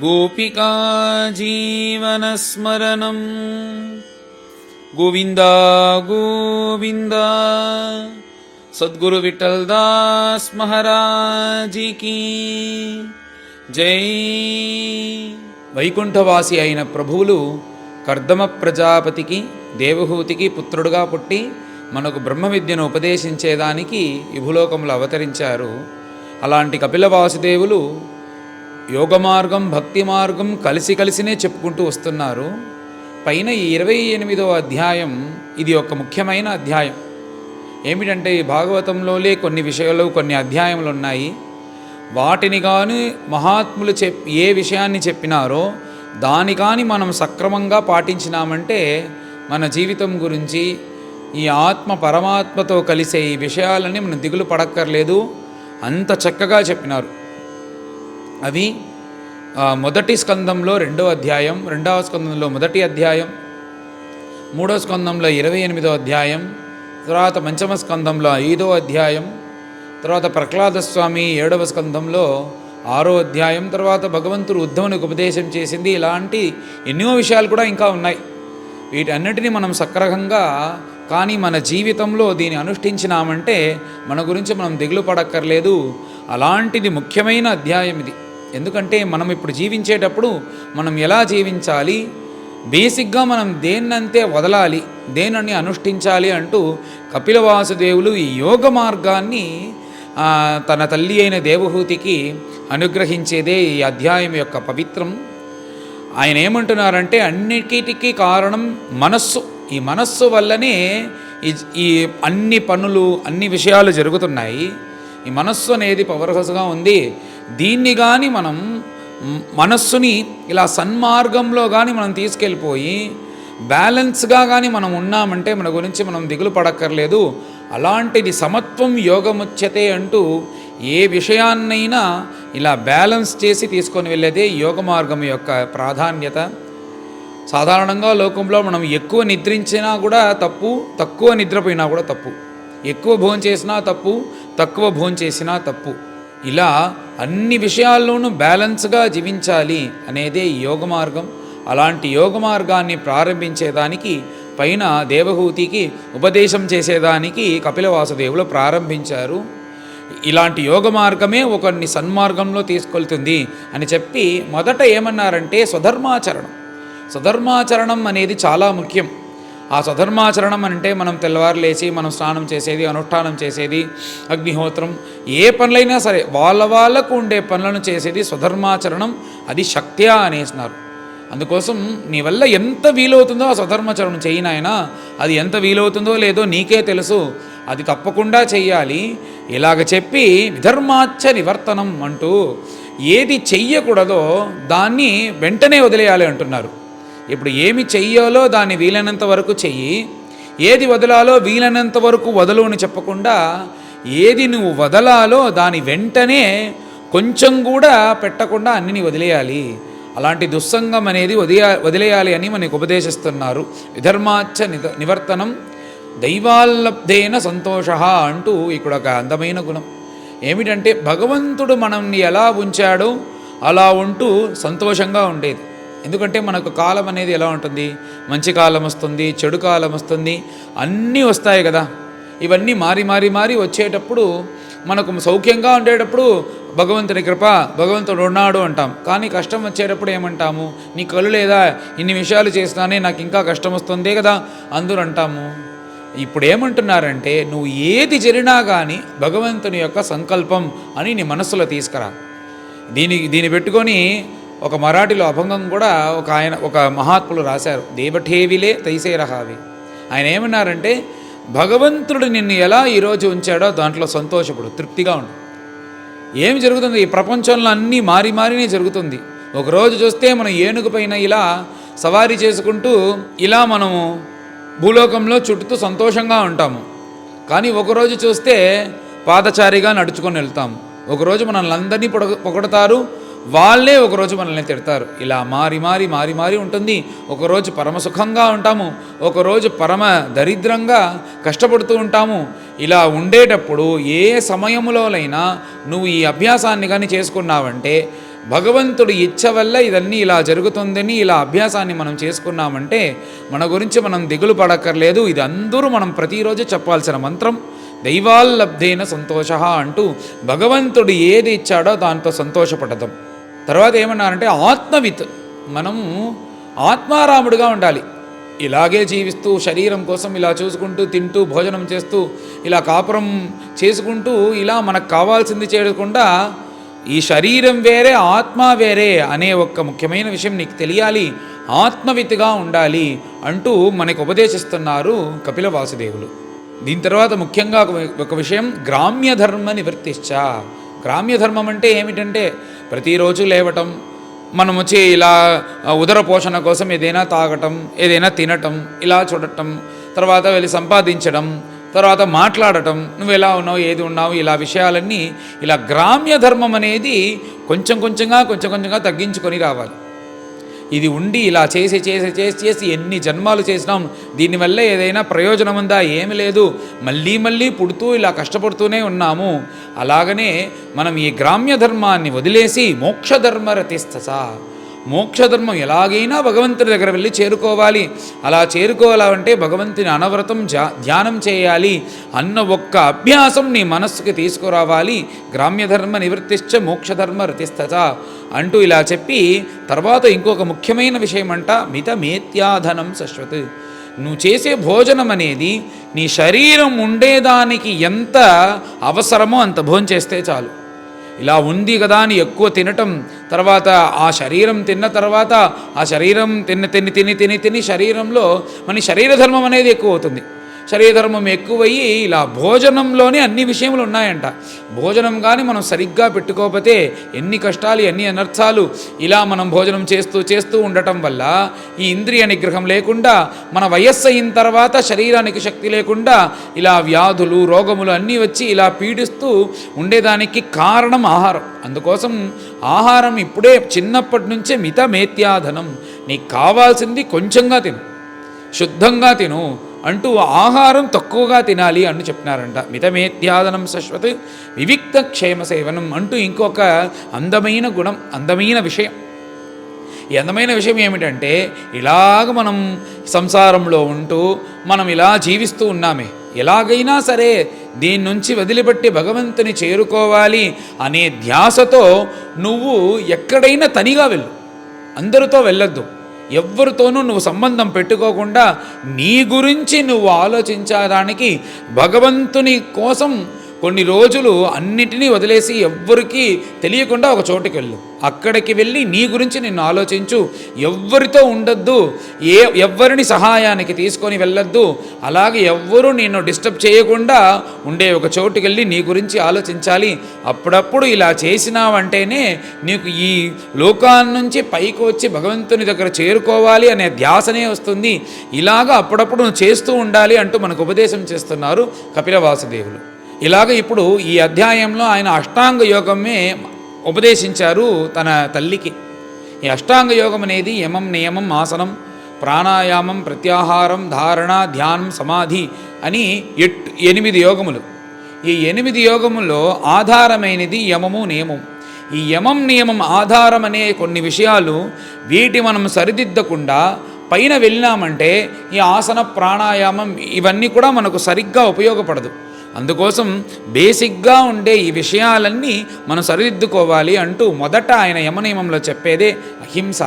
गोपिका जीवनस्मरणं गोविंद गोविंद। सद्गुरु विठलदास महाराज की जय। వైకుంఠవాసి అయిన ప్రభువులు కర్దమ ప్రజాపతికి దేవహూతికి పుత్రుడుగా పుట్టి మనకు బ్రహ్మ విద్యను ఉపదేశించేదానికి ఈ భూలోకంలో అవతరించారు. అలాంటి కపిల వాసుదేవులు యోగ మార్గం భక్తి మార్గం కలిసినే చెప్పుకుంటూ వస్తున్నారు. పైన ఈ 28వ అధ్యాయం ఇది ఒక ముఖ్యమైన అధ్యాయం. ఏమిటంటే ఈ భాగవతంలోనే కొన్ని విషయాలు కొన్ని అధ్యాయములు ఉన్నాయి. వాటిని కానీ మహాత్ములు ఏ విషయాన్ని చెప్పినారో దాని కానీ మనం సక్రమంగా పాటించినామంటే మన జీవితం గురించి ఈ ఆత్మ పరమాత్మతో కలిసే ఈ విషయాలని మనం దిగులు పడక్కర్లేదు. అంత చక్కగా చెప్పినారు. అవి మొదటి స్కందంలో 2వ అధ్యాయం, 2వ స్కందంలో మొదటి అధ్యాయం, 3వ స్కందంలో 28వ అధ్యాయం, తర్వాత పంచమ స్కందంలో 5వ అధ్యాయం, తర్వాత ప్రహ్లాద స్వామి 7వ స్కందంలో 6వ అధ్యాయం, తర్వాత భగవంతుడు ఉద్ధవునికి ఉపదేశం చేసింది. ఇలాంటి ఎన్నో విషయాలు కూడా ఇంకా ఉన్నాయి. వీటన్నిటిని మనం సక్రమంగా కానీ మన జీవితంలో దీన్ని అనుష్ఠించినామంటే మన గురించి మనం దిగులు పడక్కర్లేదు. అలాంటిది ముఖ్యమైన అధ్యాయం ఇది. ఎందుకంటే మనం ఇప్పుడు జీవించేటప్పుడు మనం ఎలా జీవించాలి, బేసిక్గా మనం దేన్నంతే వదలాలి, దేనిని అనుష్ఠించాలి అంటూ కపిల వాసుదేవులు ఈ యోగ మార్గాన్ని తన తల్లి అయిన దేవహూతికి అనుగ్రహించేదే ఈ అధ్యాయం యొక్క పవిత్రం. ఆయన ఏమంటున్నారంటే అన్నిటికీ కారణం మనస్సు. ఈ మనస్సు వల్లనే ఈ అన్ని పనులు అన్ని విషయాలు జరుగుతున్నాయి. ఈ మనస్సు అనేది పవర్ఫుల్గా ఉంది. దీన్ని కానీ మనం మనస్సుని ఇలా సన్మార్గంలో కానీ మనం తీసుకెళ్ళిపోయి బ్యాలెన్స్గా కానీ మనం ఉన్నామంటే మన గురించి మనం దిగులు పడక్కర్లేదు. అలాంటిది సమత్వం యోగముచ్యతే అంటూ ఏ విషయాన్నైనా ఇలా బ్యాలెన్స్ చేసి తీసుకొని వెళ్ళేదే యోగ మార్గం యొక్క ప్రాధాన్యత. సాధారణంగా లోకంలో మనం ఎక్కువ నిద్రించినా కూడా తప్పు, తక్కువ నిద్రపోయినా కూడా తప్పు, ఎక్కువ భోజనం చేసినా తప్పు, తక్కువ భోజనం చేసినా తప్పు. ఇలా అన్ని విషయాల్లోనూ బ్యాలెన్స్గా జీవించాలి అనేదే యోగ మార్గం. అలాంటి యోగ మార్గాన్ని ప్రారంభించేదానికి పైన దేవహూతికి ఉపదేశం చేసేదానికి కపిల వాసుదేవులు ప్రారంభించారు. ఇలాంటి యోగ మార్గమే ఒకరిని సన్మార్గంలో తీసుకెళ్తుంది అని చెప్పి మొదట ఏమన్నారంటే స్వధర్మాచరణం. స్వధర్మాచరణం అనేది చాలా ముఖ్యం. ఆ స్వధర్మాచరణం అంటే మనం తెల్లవారు లేచి మనం స్నానం చేసేది, అనుష్ఠానం చేసేది, అగ్నిహోత్రం, ఏ పనులైనా సరే వాళ్ళకు ఉండే పనులను చేసేది స్వధర్మాచరణం. అది శక్త్యా అనేసినారు. అందుకోసం నీ వల్ల ఎంత వీలవుతుందో ఆ స్వధర్మాచరణం చేయినాయన. అది ఎంత వీలవుతుందో లేదో నీకే తెలుసు, అది తప్పకుండా చెయ్యాలి. ఇలాగ చెప్పి విధర్మాచ్చ నివర్తనం అంటూ ఏది చెయ్యకూడదో దాన్ని వెంటనే వదిలేయాలి అంటున్నారు. ఇప్పుడు ఏమి చెయ్యాలో దాన్ని వీలైనంత వరకు చెయ్యి, ఏది వదలాలో వీలైనంత వరకు వదలు అని చెప్పకుండా ఏది నువ్వు వదలాలో దాని వెంటనే కొంచెం కూడా పెట్టకుండా అన్నిని వదిలేయాలి. అలాంటి దుస్సంగం అనేది వదిలేయాలి అని మనకు ఉపదేశిస్తున్నారు. విధర్మాచ్చ నివర్తనం దైవాల్లబ్ధేన సంతోష అంటూ ఇక్కడ ఒక అందమైన గుణం ఏమిటంటే భగవంతుడు మనల్ని ఎలా ఉంచాడో అలా ఉంటూ సంతోషంగా ఉండేది. ఎందుకంటే మనకు కాలం అనేది ఎలా ఉంటుంది, మంచి కాలం వస్తుంది, చెడు కాలం వస్తుంది, అన్నీ వస్తాయి కదా. ఇవన్నీ మారి వచ్చేటప్పుడు మనకు సౌఖ్యంగా ఉండేటప్పుడు భగవంతుని కృప, భగవంతుడు ఉన్నాడు అంటాం. కానీ కష్టం వచ్చేటప్పుడు ఏమంటాము, నీ కళ్ళు లేదా, ఇన్ని విషయాలు చేసినానే నాకు ఇంకా కష్టం వస్తుందే కదా అందరూ అంటాము. ఇప్పుడు ఏమంటున్నారంటే నువ్వు ఏది జరిగినా కానీ భగవంతుని యొక్క సంకల్పం అని నీ మనస్సులో తీసుకురా. దీన్ని పెట్టుకొని ఒక మరాఠీలో అభంగం కూడా ఒక మహాత్ములు రాశారు, దేవఠేవిలే తైసే రహావి. ఆయన ఏమన్నారంటే భగవంతుడు నిన్ను ఎలా ఈరోజు ఉంచాడో దాంట్లో సంతోషపడు, తృప్తిగా ఉండు. ఏమి జరుగుతుంది, ఈ ప్రపంచంలో అన్నీ మారినే జరుగుతుంది. ఒకరోజు చూస్తే మనం ఏనుగు పైన ఇలా సవారీ చేసుకుంటూ ఇలా మనము భూలోకంలో చుట్టూ సంతోషంగా ఉంటాము. కానీ ఒకరోజు చూస్తే పాదచారిగా నడుచుకొని వెళ్తాము. ఒకరోజు మనల్ని అందరినీ పొగడతారు, వాళ్ళే ఒకరోజు మనల్ని తిడతారు. ఇలా మారి ఉంటుంది. ఒకరోజు పరమ సుఖంగా ఉంటాము, ఒకరోజు పరమ దరిద్రంగా కష్టపడుతూ ఉంటాము. ఇలా ఉండేటప్పుడు ఏ సమయంలోనైనా నువ్వు ఈ అభ్యాసాన్ని కానీ చేసుకున్నావంటే భగవంతుడి ఇచ్చ వల్ల ఇదన్నీ ఇలా జరుగుతుందని ఇలా అభ్యాసాన్ని మనం చేసుకున్నామంటే మన గురించి మనం దిగులు పడక్కర్లేదు. ఇది అందరూ మనం ప్రతిరోజు చెప్పాల్సిన మంత్రం. దైవాల్లబ్ధేన సంతోష అంటూ భగవంతుడు ఏది ఇచ్చాడో దాంతో సంతోషపడదాం. తర్వాత ఏమన్నారంటే ఆత్మవిత్, మనము ఆత్మారాముడుగా ఉండాలి. ఇలాగే జీవిస్తూ శరీరం కోసం ఇలా చూసుకుంటూ తింటూ భోజనం చేస్తూ ఇలా కాపురం చేసుకుంటూ ఇలా మనకు కావాల్సింది చేయకుండా ఈ శరీరం వేరే ఆత్మ వేరే అనే ఒక ముఖ్యమైన విషయం నీకు తెలియాలి, ఆత్మవిత్గా ఉండాలి అంటూ మనకు ఉపదేశిస్తున్నారు కపిల వాసుదేవులు. దీని తర్వాత ముఖ్యంగా ఒక విషయం గ్రామ్య ధర్మ నివర్తిశ్చ. గ్రామ్య ధర్మం అంటే ఏమిటంటే ప్రతిరోజు లేవటం, మనం వచ్చి ఇలా ఉదర పోషణ కోసం ఏదైనా తాగటం, ఏదైనా తినటం, ఇలా చూడటం, తర్వాత వెళ్ళి సంపాదించడం, తర్వాత మాట్లాడటం, నువ్వు ఎలా ఉన్నావు, ఏది ఉన్నావు, ఇలా విషయాలన్నీ ఇలా గ్రామ్య ధర్మం అనేది కొంచెం కొంచెంగా తగ్గించుకొని రావాలి. ఇది ఉండి ఇలా చేసి చేసి చేసి చేసి ఎన్ని జన్మాలు చేసినాం, దీనివల్ల ఏదైనా ప్రయోజనం ఉందా, ఏమి లేదు, మళ్ళీ పుడుతూ ఇలా కష్టపడుతూనే ఉన్నాము. అలాగనే మనం ఈ గ్రామ్య ధర్మాన్ని వదిలేసి మోక్షధర్మ రతిస్తస, మోక్షధర్మం ఎలాగైనా భగవంతుడి దగ్గర వెళ్ళి చేరుకోవాలి. అలా చేరుకోవాలంటే భగవంతుని అనవరతం ధ్యానం చేయాలి అన్న ఒక్క అభ్యాసం నీ మనస్సుకి తీసుకురావాలి. గ్రామ్యధర్మ నివృత్తిశ్చ మోక్షధర్మ రతిస్తత అంటూ ఇలా చెప్పి తర్వాత ఇంకొక ముఖ్యమైన విషయం అంట, మితమేత్యాధనం శశ్వత్. నువ్వు చేసే భోజనం అనేది నీ శరీరం ఉండేదానికి ఎంత అవసరమో అంత భోజనం చేస్తే చాలు. ఇలా ఉంది కదా అని ఎక్కువ తినటం, తర్వాత ఆ శరీరం తిన్న తర్వాత ఆ శరీరం తిని శరీరంలో మన శరీరధర్మం అనేది ఎక్కువ అవుతుంది. శరీరధర్మం ఎక్కువయ్యి ఇలా భోజనంలోనే అన్ని విషయములు ఉన్నాయంట. భోజనం కానీ మనం సరిగ్గా పెట్టుకోకపోతే ఎన్ని కష్టాలు, ఎన్ని అనర్థాలు. ఇలా మనం భోజనం చేస్తూ ఉండటం వల్ల ఈ ఇంద్రియ నిగ్రహం లేకుండా మన వయస్సు అయిన తర్వాత శరీరానికి శక్తి లేకుండా ఇలా వ్యాధులు, రోగములు అన్నీ వచ్చి ఇలా పీడిస్తూ ఉండేదానికి కారణం ఆహారం. అందుకోసం ఆహారం ఇప్పుడే చిన్నప్పటి నుంచే మితమేత్యాధనం, నీకు కావాల్సింది కొంచెంగా తిను, శుద్ధంగా తిను అంటూ ఆహారం తక్కువగా తినాలి అని చెప్పినారంట. మితమేత్యాదనం శశ్వత్ వివిక్త క్షేమ సేవనం అంటూ ఇంకొక అందమైన గుణం, అందమైన విషయం. ఈ అందమైన విషయం ఏమిటంటే ఇలాగ మనం సంసారంలో ఉంటూ మనం ఇలా జీవిస్తూ ఉన్నామే, ఎలాగైనా సరే దీని నుంచి వదిలిపెట్టి భగవంతుని చేరుకోవాలి అనే ధ్యాసతో నువ్వు ఎక్కడైనా తనిగా వెళ్ళు, అందరితో వెళ్ళొద్దు. ఎవ్వరితోనూ నువ్వు సంబంధం పెట్టుకోకుండా నీ గురించి నువ్వు ఆలోచించడానికి భగవంతుని కోసం కొన్ని రోజులు అన్నిటినీ వదిలేసి ఎవ్వరికీ తెలియకుండా ఒక చోటుకి వెళ్ళు. అక్కడికి వెళ్ళి నీ గురించి నిన్ను ఆలోచించు. ఎవ్వరితో ఉండొద్దు, ఎవ్వరిని సహాయానికి తీసుకొని వెళ్ళొద్దు. అలాగే ఎవ్వరూ నిన్ను డిస్టర్బ్ చేయకుండా ఉండే ఒక చోటుకి వెళ్ళి నీ గురించి ఆలోచించాలి. అప్పుడప్పుడు ఇలా చేసినావంటేనే నీకు ఈ లోకాన్ని నుంచి పైకి వచ్చి భగవంతుని దగ్గర చేరుకోవాలి అనే ధ్యాసనే వస్తుంది. ఇలాగ అప్పుడప్పుడు నువ్వు చేస్తూ ఉండాలి అంటూ మనకు ఉపదేశం చేస్తున్నారు కపిల వాసుదేవులు. ఇలాగ ఇప్పుడు ఈ అధ్యాయంలో ఆయన అష్టాంగ యోగమే ఉపదేశించారు తన తల్లికి. ఈ అష్టాంగ యోగం అనేది యమం, నియమం, ఆసనం, ప్రాణాయామం, ప్రత్యాహారం, ధారణ, ధ్యానం, సమాధి అని 8 యోగములు. ఈ 8 యోగముల్లో ఆధారమైనది యమము, నియమం. ఈ యమం, నియమం, ఆధారం అనే కొన్ని విషయాలు వీటి మనం సరిదిద్దకుండా పైన వెళ్ళినామంటే ఈ ఆసన, ప్రాణాయామం ఇవన్నీ కూడా మనకు సరిగ్గా ఉపయోగపడదు. అందుకోసం బేసిక్గా ఉండే ఈ విషయాలన్నీ మనం సరిదిద్దుకోవాలి అంటూ మొదట ఆయన యమనియమంలో చెప్పేదే అహింస.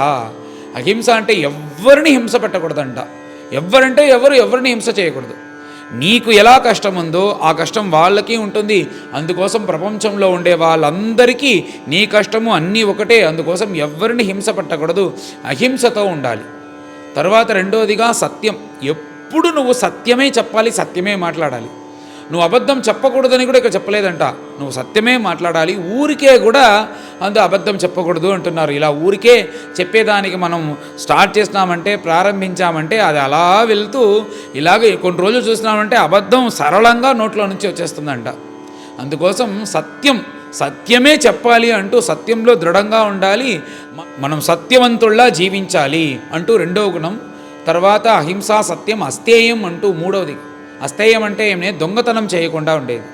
అహింస అంటే ఎవ్వరిని హింస పెట్టకూడదంట. ఎవరిని హింస చేయకూడదు. నీకు ఎలా కష్టం ఉందో ఆ కష్టం వాళ్ళకి ఉంటుంది. అందుకోసం ప్రపంచంలో ఉండే వాళ్ళందరికీ నీ కష్టము అన్నీ ఒకటే. అందుకోసం ఎవరిని హింస పెట్టకూడదు, అహింసతో ఉండాలి. తర్వాత రెండోదిగా సత్యం. ఎప్పుడు నువ్వు సత్యమే చెప్పాలి, సత్యమే మాట్లాడాలి. నువ్వు అబద్ధం చెప్పకూడదని కూడా ఇక్కడ చెప్పలేదంట. నువ్వు సత్యమే మాట్లాడాలి. ఊరికే కూడా అబద్ధం చెప్పకూడదు అంటున్నారు. ఇలా ఊరికే చెప్పేదానికి మనం స్టార్ట్ చేసినామంటే, ప్రారంభించామంటే అది అలా వెళ్తూ ఇలాగే కొన్ని రోజులు చూసినామంటే అబద్ధం సరళంగా నోట్లో నుంచి వచ్చేస్తుందంట. అందుకోసం సత్యమే చెప్పాలి అంటూ సత్యంలో దృఢంగా ఉండాలి. మనం సత్యవంతుల్లా జీవించాలి అంటూ రెండవ గుణం. తర్వాత అహింస, సత్యం, అస్థేయం అంటూ మూడవది. అస్థేయం అంటే ఏమనే దొంగతనం చేయకుండా ఉండేది.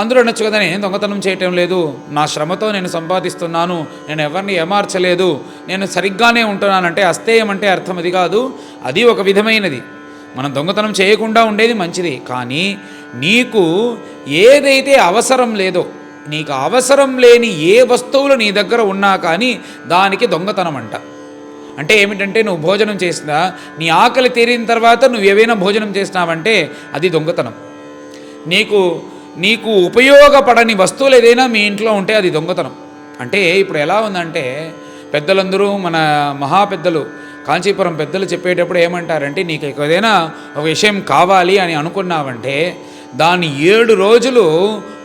అందరూ అనొచ్చు కదా, నేను దొంగతనం చేయటం లేదు, నా శ్రమతో నేను సంపాదిస్తున్నాను, నేను ఎవరిని ఏమార్చలేదు, నేను సరిగ్గానే ఉంటున్నానంటే అస్తేయం అంటే అర్థం అది కాదు. అది ఒక విధమైనది. మనం దొంగతనం చేయకుండా ఉండేది మంచిది. కానీ నీకు ఏదైతే అవసరం లేదో, నీకు అవసరం లేని ఏ వస్తువులు నీ దగ్గర ఉన్నా కానీ దానికి దొంగతనం అంట. అంటే ఏమిటంటే, నువ్వు భోజనం చేసినా నీ ఆకలి తీరిన తర్వాత నువ్వు ఏవైనా భోజనం చేసినావంటే అది దొంగతనం. నీకు ఉపయోగపడని వస్తువులు ఏదైనా మీ ఇంట్లో ఉంటే అది దొంగతనం. అంటే ఇప్పుడు ఎలా ఉందంటే, పెద్దలందరూ మన మహాపెద్దలు కాంచీపురం పెద్దలు చెప్పేటప్పుడు ఏమంటారంటే, నీకు ఏదైనా ఒక విషయం కావాలి అని అనుకున్నావంటే దాన్ని 7 రోజులు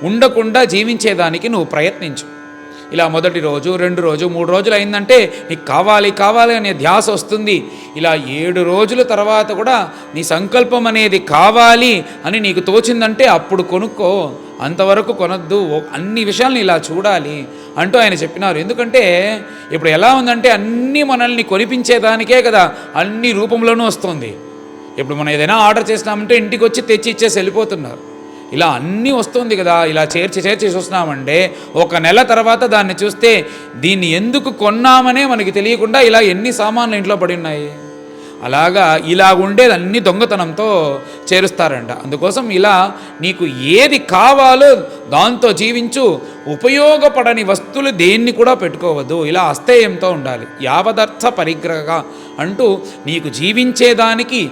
ఉండకుండా జీవించేదానికి నువ్వు ప్రయత్నించు. ఇలా మొదటి రోజు, 2 రోజు, 3 రోజులు అయిందంటే నీకు కావాలి కావాలి అనే ధ్యాస వస్తుంది. ఇలా 7 రోజుల తర్వాత కూడా నీ సంకల్పం అనేది కావాలి అని నీకు తోచిందంటే అప్పుడు కొనుక్కో, అంతవరకు కొనద్దు, అన్ని విషయాలను ఇలా చూడాలి అంటూ ఆయన చెప్పినారు. ఎందుకంటే ఇప్పుడు ఎలా ఉందంటే అన్నీ మనల్ని కొనిపించేదానికే కదా అన్ని రూపంలోనూ వస్తుంది. ఇప్పుడు మనం ఏదైనా ఆర్డర్ చేసినామంటే ఇంటికి వచ్చి తెచ్చి ఇచ్చేసి వెళ్ళిపోతున్నారు. ఇలా అన్నీ వస్తుంది కదా, ఇలా చేర్చి చూస్తున్నామంటే 1 నెల తర్వాత దాన్ని చూస్తే దీన్ని ఎందుకు కొన్నామనే మనకి తెలియకుండా ఇలా ఎన్ని సామాన్లు ఇంట్లో పడి ఉన్నాయి. అలాగా ఇలా ఉండేది అన్ని దొంగతనంతో చేరుస్తారంట. అందుకోసం ఇలా నీకు ఏది కావాలో దాంతో జీవించు, ఉపయోగపడని వస్తువులు దేన్ని కూడా పెట్టుకోవద్దు. ఇలా అస్తేయంతో ఉండాలి. యావదర్థ పరిగ్రహ అంటూ నీకు జీవించేదానికి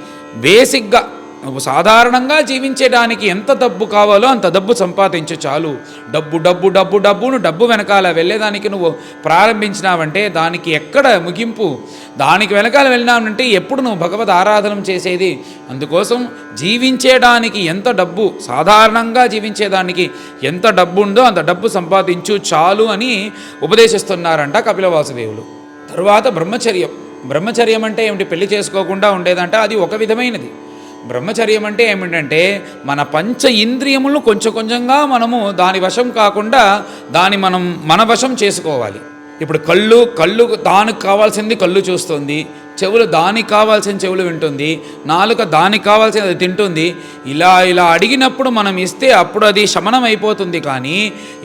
బేసిక్గా నువ్వు సాధారణంగా జీవించడానికి ఎంత డబ్బు కావాలో అంత డబ్బు సంపాదించు చాలు. డబ్బును డబ్బు వెనకాల వెళ్ళేదానికి నువ్వు ప్రారంభించినావంటే దానికి ఎక్కడ ముగింపు? దానికి వెనకాల వెళ్ళినావంటే ఎప్పుడు నువ్వు భగవద్ ఆరాధన చేసేది? అందుకోసం జీవించేదానికి ఎంత డబ్బు, సాధారణంగా జీవించేదానికి ఎంత డబ్బు ఉందో అంత డబ్బు సంపాదించు చాలు అని ఉపదేశిస్తున్నారంట కపిల వాసుదేవులు. తరువాత బ్రహ్మచర్యం అంటే ఏమిటి? పెళ్లి చేసుకోకుండా ఉండేదంట. అది ఒక విధమైనది. బ్రహ్మచర్యం అంటే ఏమిటంటే మన పంచ ఇంద్రియములను కొంచెంగా మనము దాని వశం కాకుండా మన వశం చేసుకోవాలి. ఇప్పుడు కళ్ళు దానికి కావాల్సింది కళ్ళు చూస్తుంది, చెవులు దానికి కావాల్సిన చెవులు వింటుంది, నాలుక దానికి కావాల్సింది అది తింటుంది. ఇలా అడిగినప్పుడు మనం ఇస్తే అప్పుడు అది శమనం అయిపోతుంది. కానీ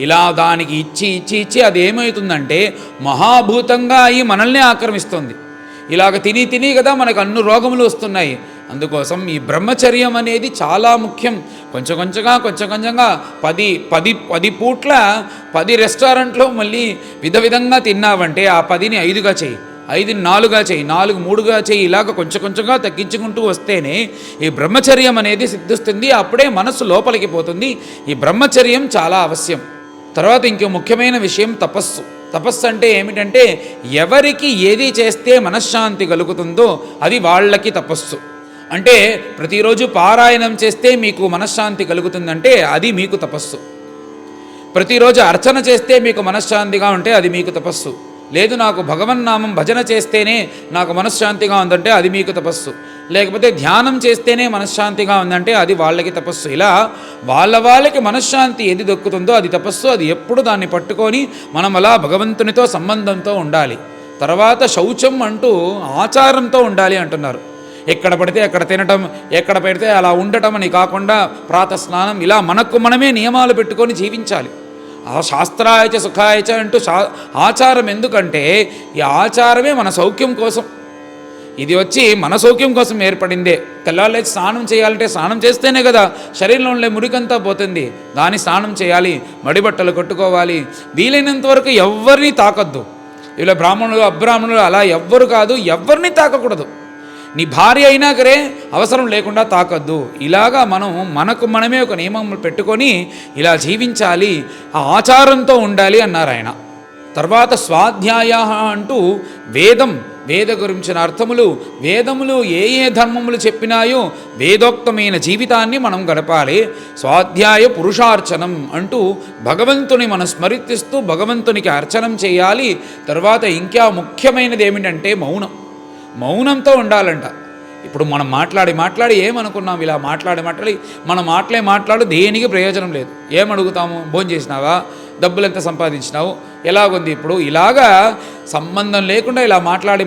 ఇలా దానికి ఇచ్చి అది ఏమవుతుందంటే మహాభూతంగా అయి మనల్ని ఆక్రమిస్తుంది. ఇలాగ తిని కదా మనకు అన్ని రోగములు వస్తున్నాయి. అందుకోసం ఈ బ్రహ్మచర్యం అనేది చాలా ముఖ్యం. కొంచెంగా 10 పూట్ల 10 రెస్టారెంట్లో మళ్ళీ విధంగా తిన్నావంటే ఆ 10ని 5గా చేయి, 5ని 4గా చేయి, 4 3గా చేయి. ఇలాగ కొంచెంగా తగ్గించుకుంటూ వస్తేనే ఈ బ్రహ్మచర్యం అనేది సిద్ధిస్తుంది. అప్పుడే మనస్సు లోపలికి పోతుంది. ఈ బ్రహ్మచర్యం చాలా అవశ్యం. తర్వాత ఇంకో ముఖ్యమైన విషయం తపస్సు అంటే ఏమిటంటే ఎవరికి ఏది చేస్తే మనశ్శాంతి కలుగుతుందో అది వాళ్ళకి తపస్సు. అంటే ప్రతిరోజు పారాయణం చేస్తే మీకు మనశ్శాంతి కలుగుతుందంటే అది మీకు తపస్సు. ప్రతిరోజు అర్చన చేస్తే మీకు మనశ్శాంతిగా ఉంటే అది మీకు తపస్సు. లేదు నాకు భగవన్నామం భజన చేస్తేనే నాకు మనశ్శాంతిగా ఉందంటే అది మీకు తపస్సు. లేకపోతే ధ్యానం చేస్తేనే మనశ్శాంతిగా ఉందంటే అది వాళ్ళకి తపస్సు. ఇలా వాళ్ళకి మనశ్శాంతి ఏది దొక్కుతుందో అది తపస్సు. అది ఎప్పుడు దాన్ని పట్టుకొని మనం అలా భగవంతునితో సంబంధంతో ఉండాలి. తర్వాత శౌచం అంటూ ఆచారంతో ఉండాలి అంటున్నారు. ఎక్కడ పడితే అక్కడ తినటం, ఎక్కడ పెడితే అలా ఉండటం అని కాకుండా ప్రాతస్నానం, ఇలా మనమే నియమాలు పెట్టుకొని జీవించాలి. శాస్త్రాయచ సుఖాయచ అంటూ ఆచారం ఎందుకంటే ఈ ఆచారమే మన సౌఖ్యం కోసం. ఇది వచ్చి మన సౌఖ్యం కోసం ఏర్పడిందే. తెల్లవాళ్ళేసి స్నానం చేయాలంటే స్నానం చేస్తేనే కదా శరీరంలో ఉండే మురికంతా పోతుంది. దాన్ని స్నానం చేయాలి, మడిబట్టలు కట్టుకోవాలి. వీలైనంత వరకు ఎవరిని తాకద్దు. ఇలా బ్రాహ్మణులు అబ్రాహ్మణులు అలా ఎవ్వరు కాదు, ఎవరిని తాకకూడదు. నీ భార్య అయినా సరే అవసరం లేకుండా తాకద్దు. ఇలాగా మనమే ఒక నియమం పెట్టుకొని ఇలా జీవించాలి, ఆ ఆచారంతో ఉండాలి అన్నారు ఆయన. తర్వాత స్వాధ్యాయ అంటూ వేద గురించిన అర్థములు, వేదములు ఏ ధర్మములు చెప్పినాయో వేదోక్తమైన జీవితాన్ని మనం గడపాలి. స్వాధ్యాయ పురుషార్చనం అంటూ భగవంతుని మనం స్మరిస్తూ భగవంతునికి అర్చనం చేయాలి. తర్వాత ఇంకా ముఖ్యమైనది ఏమిటంటే మౌనంతో ఉండాలంట. ఇప్పుడు మనం మాట్లాడి ఏమనుకున్నాం, ఇలా మాట్లాడి మనం మాట్లాడు దేనికి ప్రయోజనం లేదు. ఏమడుగుతాము? భోజనం చేసినావా, డబ్బులు ఎంత సంపాదించినావు, ఎలాగుంది ఇప్పుడు, ఇలాగా సంబంధం లేకుండా ఇలా మాట్లాడి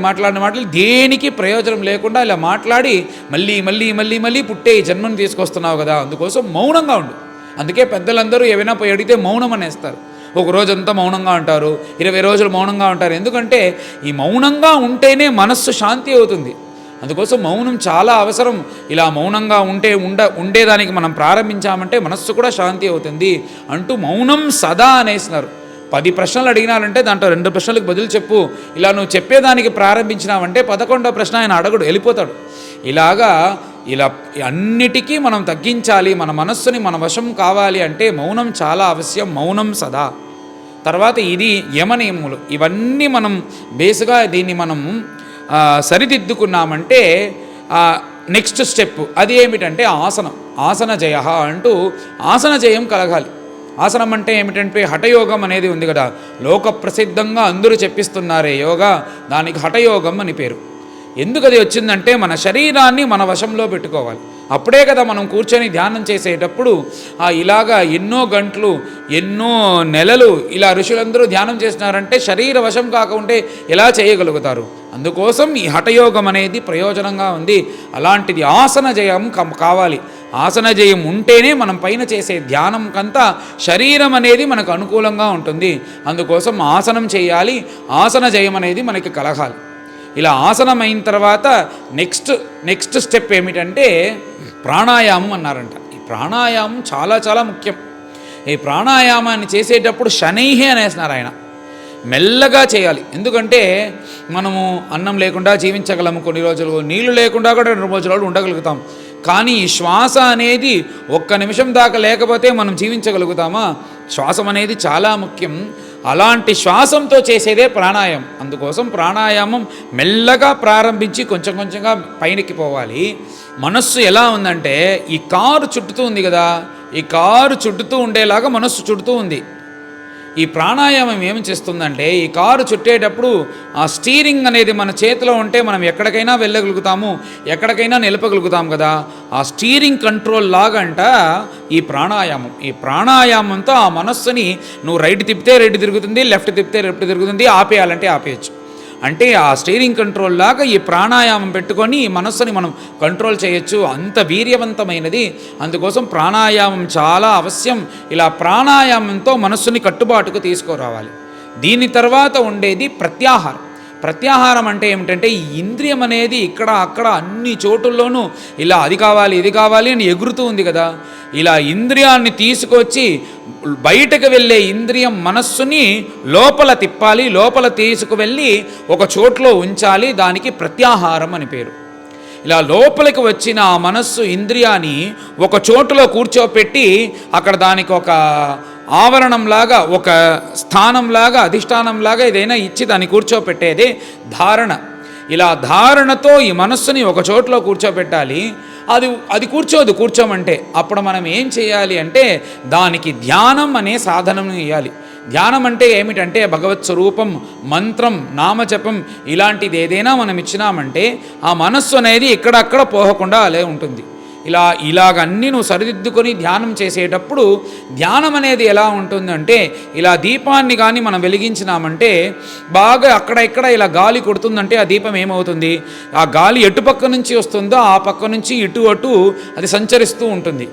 దేనికి ప్రయోజనం లేకుండా ఇలా మాట్లాడి మళ్ళీ పుట్టే ఈ జన్మను తీసుకొస్తున్నావు కదా. అందుకోసం మౌనంగా ఉండు. అందుకే పెద్దలందరూ ఏవైనా పోయి అడిగితే మౌనం అనేస్తారు. ఒక రోజంతా మౌనంగా ఉంటారు, 20 రోజులు మౌనంగా ఉంటారు. ఎందుకంటే ఈ మౌనంగా ఉంటేనే మనస్సు శాంతి అవుతుంది. అందుకోసం మౌనం చాలా అవసరం. ఇలా మౌనంగా ఉండేదానికి మనం ప్రారంభించామంటే మనస్సు కూడా శాంతి అవుతుంది అంటూ మౌనం సదా అనేసినారు. 10 ప్రశ్నలు అడిగినారంటే దాంట్లో 2 ప్రశ్నలకు బదులు చెప్పు. ఇలా నువ్వు చెప్పేదానికి ప్రారంభించినావంటే 11వ ప్రశ్న ఆయన అడగడు, వెళ్ళిపోతాడు. ఇలా అన్నిటికీ మనం తగ్గించాలి, మన మనస్సుని మన వశం కావాలి అంటే మౌనం చాలా అవశ్యం. మౌనం సదా. తర్వాత ఇది యమనియములు. ఇవన్నీ మనం బేస్గా దీన్ని మనం సరిదిద్దుకున్నామంటే నెక్స్ట్ స్టెప్ అది ఏమిటంటే ఆసనం. ఆసన జయ అంటూ ఆసన జయం కలగాలి. ఆసనం అంటే ఏమిటంటే హఠయోగం అనేది ఉంది కదా, లోక ప్రసిద్ధంగా అందరూ చెప్పిస్తున్నారే యోగా, దానికి హఠయోగం అని పేరు. ఎందుకు అది వచ్చిందంటే మన శరీరాన్ని మన వశంలో పెట్టుకోవాలి. అప్పుడే కదా మనం కూర్చొని ధ్యానం చేసేటప్పుడు ఇలాగా ఎన్నో గంటలు ఎన్నో నెలలు ఇలా ఋషులందరూ ధ్యానం చేసినారంటే శరీర వశం కాకుంటే ఎలా చేయగలుగుతారు? అందుకోసం ఈ హఠయోగం అనేది ప్రయోజనంగా ఉంది. అలాంటిది ఆసన జయం కావాలి. ఆసన జయం ఉంటేనే మనం పైన చేసే ధ్యానం కంతా శరీరం అనేది మనకు అనుకూలంగా ఉంటుంది. అందుకోసం ఆసనం చేయాలి. ఆసన జయం అనేది మనకి కలగాలి. ఇలా ఆసనం అయిన తర్వాత నెక్స్ట్ స్టెప్ ఏమిటంటే ప్రాణాయామం అన్నారంట. ఈ ప్రాణాయామం చాలా చాలా ముఖ్యం. ఈ ప్రాణాయామాన్ని చేసేటప్పుడు శనైహే అనేసినారు ఆయన. మెల్లగా చేయాలి. ఎందుకంటే మనము అన్నం లేకుండా జీవించగలము కొన్ని రోజులు, నీళ్లు లేకుండా కూడా 2 రోజులు ఉండగలుగుతాం. కానీ ఈ శ్వాస అనేది 1 నిమిషం దాకా లేకపోతే మనం జీవించగలుగుతామా? శ్వాసం అనేది చాలా ముఖ్యం. అలాంటి శ్వాసంతో చేసేదే ప్రాణాయామం. అందుకోసం ప్రాణాయామం మెల్లగా ప్రారంభించి కొంచెం కొంచెంగా పైనకి పోవాలి. మనస్సు ఎలా ఉందంటే ఈ కారు చుట్టుతూ ఉంది కదా, ఈ కారు చుట్టుతూ ఉండేలాగా మనస్సు చుడుతూ ఉంది. ఈ ప్రాణాయామం ఏమి చేస్తుందంటే ఈ కారు చుట్టేటప్పుడు ఆ స్టీరింగ్ అనేది మన చేతిలో ఉంటే మనం ఎక్కడికైనా వెళ్ళగలుగుతాము, ఎక్కడికైనా నిలపగలుగుతాం కదా. ఆ స్టీరింగ్ కంట్రోల్ లాగంట ఈ ప్రాణాయామం. ఈ ప్రాణాయామంతో ఆ మనస్సుని నువ్వు రైట్ తిప్పితే రైట్ తిరుగుతుంది, లెఫ్ట్ తిప్పితే లెఫ్ట్ తిరుగుతుంది, ఆపేయాలంటే ఆపేయచ్చు. అంటే ఆ స్టీరింగ్ కంట్రోల్ లాగా ఈ ప్రాణాయామం పెట్టుకొని ఈ మనస్సుని మనం కంట్రోల్ చేయొచ్చు. అంత వీర్యవంతమైనది. అందుకోసం ప్రాణాయామం చాలా అవశ్యం. ఇలా ప్రాణాయామంతో మనస్సుని కట్టుబాటుకు తీసుకురావాలి. దీని తర్వాత ఉండేది ప్రత్యాహారం. ప్రత్యాహారం అంటే ఏమిటంటే ఈ ఇంద్రియం అనేది ఇక్కడ అక్కడ అన్ని చోటుల్లోనూ ఇలా అది కావాలి ఇది కావాలి అని ఎగురుతూ ఉంది కదా. ఇలా ఇంద్రియాన్ని తీసుకొచ్చి బయటకు వెళ్ళే ఇంద్రియం మనస్సుని లోపల తిప్పాలి, లోపల తీసుకువెళ్ళి ఒక చోట్లో ఉంచాలి. దానికి ప్రత్యాహారం అని పేరు. ఇలా లోపలికి వచ్చిన ఆ మనస్సు ఇంద్రియాన్ని ఒక చోటులో కూర్చోపెట్టి అక్కడ దానికి ఒక ఆవరణంలాగా, ఒక స్థానంలాగా, అధిష్టానంలాగా ఏదైనా ఇచ్చి దాన్ని కూర్చోపెట్టేదే ధారణ. ఇలా ధారణతో ఈ మనస్సుని ఒక చోట్లో కూర్చోపెట్టాలి. అది కూర్చోమంటే అప్పుడు మనం ఏం చేయాలి అంటే దానికి ధ్యానం అనే సాధనను ఇవ్వాలి. ధ్యానం అంటే ఏమిటంటే భగవత్ స్వరూపం, మంత్రం, నామజపం ఇలాంటిది ఏదైనా మనం ఇచ్చినామంటే ఆ మనస్సు అనేది ఎక్కడక్కడ పోకుండా అలే ఉంటుంది. ఇలాగన్నీ నువ్వు సరిదిద్దుకొని ధ్యానం చేసేటప్పుడు ధ్యానం అనేది ఎలా ఉంటుందంటే ఇలా దీపాన్ని కానీ మనం వెలిగించినామంటే బాగా అక్కడ ఇక్కడ ఇలా గాలి కొడుతుందంటే ఆ దీపం ఏమవుతుంది? ఆ గాలి ఎటుపక్క నుంచి వస్తుందో ఆ పక్క నుంచి ఇటు అటు అది సంచరిస్తూ ఉంటుంది.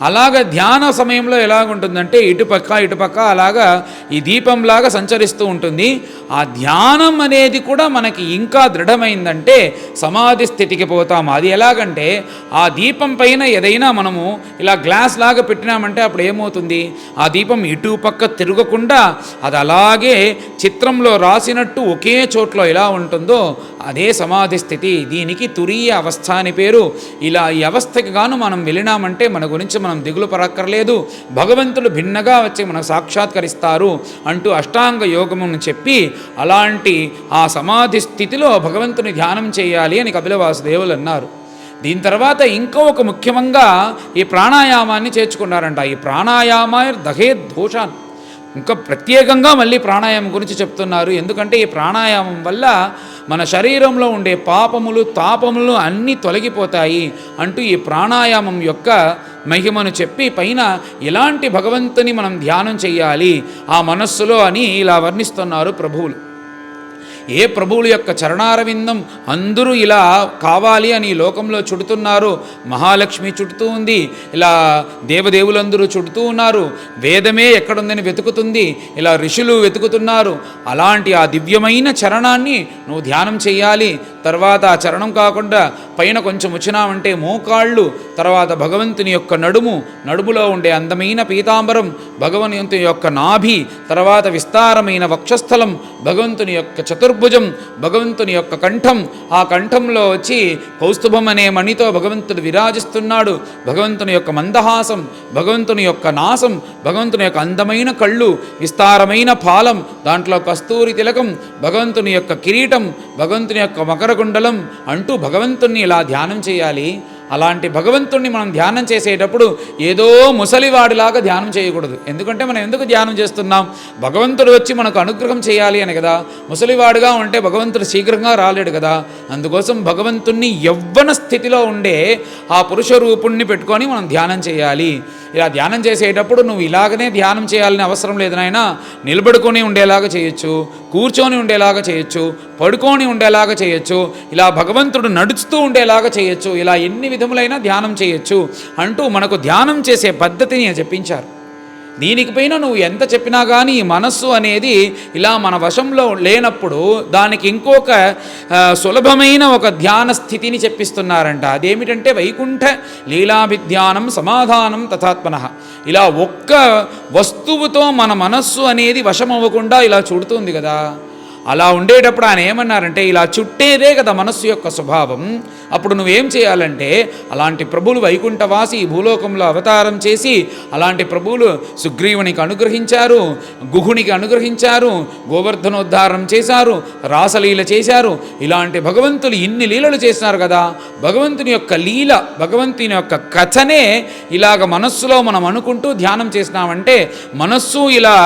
అలాగ ధ్యాన సమయంలో ఎలాగుంటుందంటే ఇటుపక్క అలాగా ఈ దీపంలాగా సంచరిస్తూ ఉంటుంది. ఆ ధ్యానం అనేది కూడా మనకి ఇంకా దృఢమైందంటే సమాధి స్థితికి పోతాము. అది ఎలాగంటే ఆ దీపం పైన ఏదైనా మనము ఇలా గ్లాస్ లాగా పెట్టినామంటే అప్పుడు ఏమవుతుంది? ఆ దీపం ఇటుపక్క తిరగకుండా అది అలాగే చిత్రంలో రాసినట్టు ఒకే చోట్లో ఎలా ఉంటుందో అదే సమాధి స్థితి. దీనికి తురీయ అవస్థ అని పేరు. ఇలా ఈ అవస్థకి గాను మనం వెళ్ళినామంటే మన గురించి మనం దిగులు పడక్కర్లేదు. భగవంతుడు భిన్నగా వచ్చి మనకు సాక్షాత్కరిస్తారు అంటూ అష్టాంగ యోగమును చెప్పి అలాంటి ఆ సమాధి స్థితిలో భగవంతుని ధ్యానం చేయాలి అని కపిల వాసుదేవులు అన్నారు. దీని తర్వాత ఇంకో ఒక ముఖ్యంగా ఈ ప్రాణాయామాన్ని చేర్చుకున్నారంట. ఈ ప్రాణాయామాయ దహే దోషాన్ ఇంకా ప్రత్యేకంగా మళ్ళీ ప్రాణాయామం గురించి చెప్తున్నారు. ఎందుకంటే ఈ ప్రాణాయామం వల్ల మన శరీరంలో ఉండే పాపములు తాపములు అన్నీ తొలగిపోతాయి అంటూ ఈ ప్రాణాయామం యొక్క మహిమను చెప్పి పైన ఎలాంటి భగవంతుని మనం ధ్యానం చేయాలి ఆ మనస్సులో అని ఇలా వర్ణిస్తున్నారు ప్రభువులు. ఏ ప్రభువుల యొక్క చరణారవిందం అందరూ ఇలా కావాలి అని ఈ లోకంలో చుడుతున్నారు. మహాలక్ష్మి చుడుతూ ఉంది, ఇలా దేవదేవులందరూ చుడుతూ ఉన్నారు, వేదమే ఎక్కడుందని వెతుకుతుంది, ఇలా ఋషులు వెతుకుతున్నారు. అలాంటి ఆ దివ్యమైన చరణాన్ని నువ్వు ధ్యానం చేయాలి. తర్వాత ఆ చరణం కాకుండా పైన కొంచెం వచ్చినామంటే మోకాళ్ళు, తర్వాత భగవంతుని యొక్క నడుములో ఉండే అందమైన పీతాంబరం, భగవంతుని యొక్క నాభి, తర్వాత విస్తారమైన వక్షస్థలం, భగవంతుని యొక్క చతుర్భుజం, భగవంతుని యొక్క కంఠం, ఆ కంఠంలో వచ్చి కౌస్తుభం అనే మణితో భగవంతుడు విరాజిస్తున్నాడు. భగవంతుని యొక్క మందహాసం, భగవంతుని యొక్క నాసం, భగవంతుని యొక్క అందమైన కళ్ళు, విస్తారమైన పాలం, దాంట్లో కస్తూరి తిలకం, భగవంతుని యొక్క కిరీటం, భగవంతుని యొక్క మకరకుండలం అంటూ భగవంతుణ్ణి ఇలా ధ్యానం చేయాలి. అలాంటి భగవంతుణ్ణి మనం ధ్యానం చేసేటప్పుడు ఏదో ముసలివాడిలాగా ధ్యానం చేయకూడదు. ఎందుకంటే మనం ఎందుకు ధ్యానం చేస్తున్నాం? భగవంతుడు వచ్చి మనకు అనుగ్రహం చేయాలి అని కదా. ముసలివాడుగా ఉంటే భగవంతుడు శీఘ్రంగా రాలేడు కదా. అందుకోసం భగవంతుణ్ణి యవ్వన స్థితిలో ఉండే ఆ పురుష రూపుణ్ణి పెట్టుకొని మనం ధ్యానం చేయాలి. ఇలా ధ్యానం చేసేటప్పుడు నువ్వు ఇలాగనే ధ్యానం చేయాలని అవసరం లేదు నాయనా. నిలబడుకొని ఉండేలాగా చేయొచ్చు, కూర్చొని ఉండేలాగా చేయొచ్చు, పడుకొని ఉండేలాగా చేయొచ్చు, ఇలా భగవంతుడు నడుస్తూ ఉండేలాగా చేయొచ్చు, ఇలా ఎన్ని విధములైన ధ్యానం చేయొచ్చు అంటూ మనకు ధ్యానం చేసే పద్ధతిని చెప్పించారు. దీనికి పైన నువ్వు ఎంత చెప్పినా కానీ ఈ మనస్సు అనేది ఇలా మన వశంలో లేనప్పుడు దానికి ఇంకొక సులభమైన ఒక ధ్యాన స్థితిని చెప్పిస్తున్నారంట. అదేమిటంటే వైకుంఠ లీలాభిధ్యానం సమాధానం తథాత్మనః. ఇలా ఒక్క వస్తువుతో మన మనస్సు అనేది వశమవ్వకుండా ఇలా చుడుతుంది కదా. అలా ఉండేటప్పుడు ఆయన ఏమన్నారంటే ఇలా చుట్టేదే కదా మనస్సు యొక్క స్వభావం. అప్పుడు నువ్వేం చేయాలంటే అలాంటి ప్రభువులు వైకుంఠవాసి ఈ భూలోకంలో అవతారం చేసి అలాంటి ప్రభువులు సుగ్రీవునికి అనుగ్రహించారు, గుహునికి అనుగ్రహించారు, గోవర్ధనోద్ధారం చేశారు, రాసలీల చేశారు. ఇలాంటి భగవంతులు ఇన్ని లీలలు చేసినారు కదా. భగవంతుని యొక్క లీల, భగవంతుని యొక్క కథనే ఇలాగ మనస్సులో మనం అనుకుంటూ ధ్యానం చేసినామంటే మనస్సు ఇలా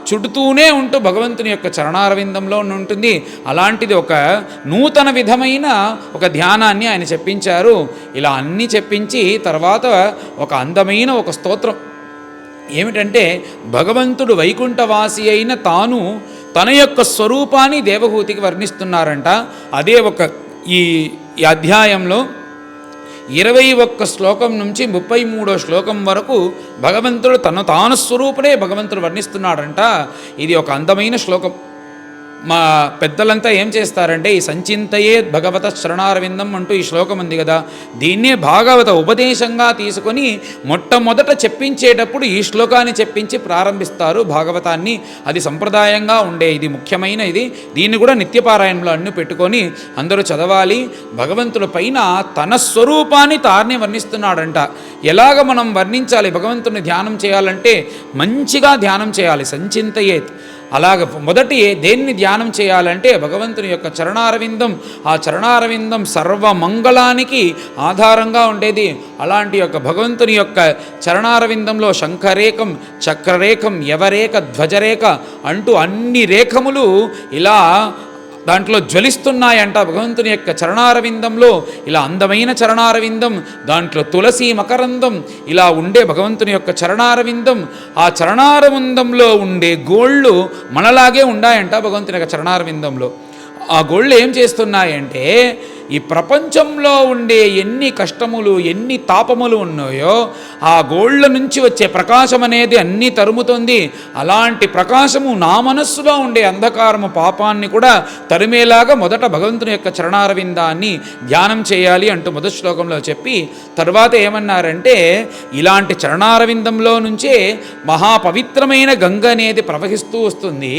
చుడుతూనే ఉంటూ భగవంతుని యొక్క చరణారవిందంలో ఉంటుంది. అలాంటిది ఒక నూతన విధమైన ఒక ధ్యానాన్ని ఆయన చెప్పించారు. ఇలా అన్నీ చెప్పించి తర్వాత ఒక అందమైన ఒక స్తోత్రం ఏమిటంటే భగవంతుడు వైకుంఠవాసి అయిన తాను తన యొక్క స్వరూపాన్ని దేవహూతికి వర్ణిస్తున్నారంట. అదే ఈ అధ్యాయంలో 21 శ్లోకం నుంచి 33వ శ్లోకం వరకు భగవంతుడు తాను స్వరూపుడే భగవంతుడు వర్ణిస్తున్నాడంట. ఇది ఒక అందమైన శ్లోకం. మా పెద్దలంతా ఏం చేస్తారంటే ఈ సంచింతయే భగవత శరణారవిందం అంటూ ఈ శ్లోకం ఉంది కదా, దీన్నే భాగవత ఉపదేశంగా తీసుకొని మొట్టమొదట చెప్పించేటప్పుడు ఈ శ్లోకాన్ని చెప్పించి ప్రారంభిస్తారు భాగవతాన్ని. అది సంప్రదాయంగా ఉండే ఇది ముఖ్యమైన ఇది. దీన్ని కూడా నిత్యపారాయణంలో అన్ని పెట్టుకొని అందరూ చదవాలి. భగవంతుడి పైన తన స్వరూపాన్ని తానే వర్ణిస్తున్నాడంట. ఎలాగ మనం వర్ణించాలి? భగవంతుని ధ్యానం చేయాలంటే మంచిగా ధ్యానం చేయాలి. సంచింతయేత్ అలాగ మొదటి దేన్ని ధ్యానం చేయాలంటే భగవంతుని యొక్క చరణారవిందం. ఆ చరణారవిందం సర్వమంగళానికి ఆధారంగా ఉండేది. అలాంటి యొక్క భగవంతుని యొక్క చరణారవిందంలో శంఖరేఖం, చక్రరేఖం, యవరేఖ, ధ్వజరేఖ అంటూ అన్ని రేఖములు ఇలా దాంట్లో జ్వలిస్తున్నాయంట. భగవంతుని యొక్క చరణారవిందంలో ఇలా అందమైన చరణారవిందం, దాంట్లో తులసి మకరందం ఇలా ఉండే భగవంతుని యొక్క చరణారవిందం. ఆ చరణారవిందంలో ఉండే గోళ్ళు మనలాగే ఉన్నాయంట భగవంతుని యొక్క చరణారవిందంలో. ఆ గోళ్ళు ఏం చేస్తున్నాయంటే ఈ ప్రపంచంలో ఉండే ఎన్ని కష్టములు ఎన్ని తాపములు ఉన్నాయో ఆ గోళ్ళ నుంచి వచ్చే ప్రకాశం అనేది అన్నీ తరుముతుంది. అలాంటి ప్రకాశము నా మనస్సులో ఉండే అంధకారము పాపాన్ని కూడా తరిమేలాగా మొదట భగవంతుని యొక్క చరణారవిందాన్ని ధ్యానం చేయాలి అంటూ మొదటి శ్లోకంలో చెప్పి తర్వాత ఏమన్నారంటే ఇలాంటి చరణారవిందంలో నుంచే మహాపవిత్రమైన గంగ అనేది ప్రవహిస్తూ వస్తుంది.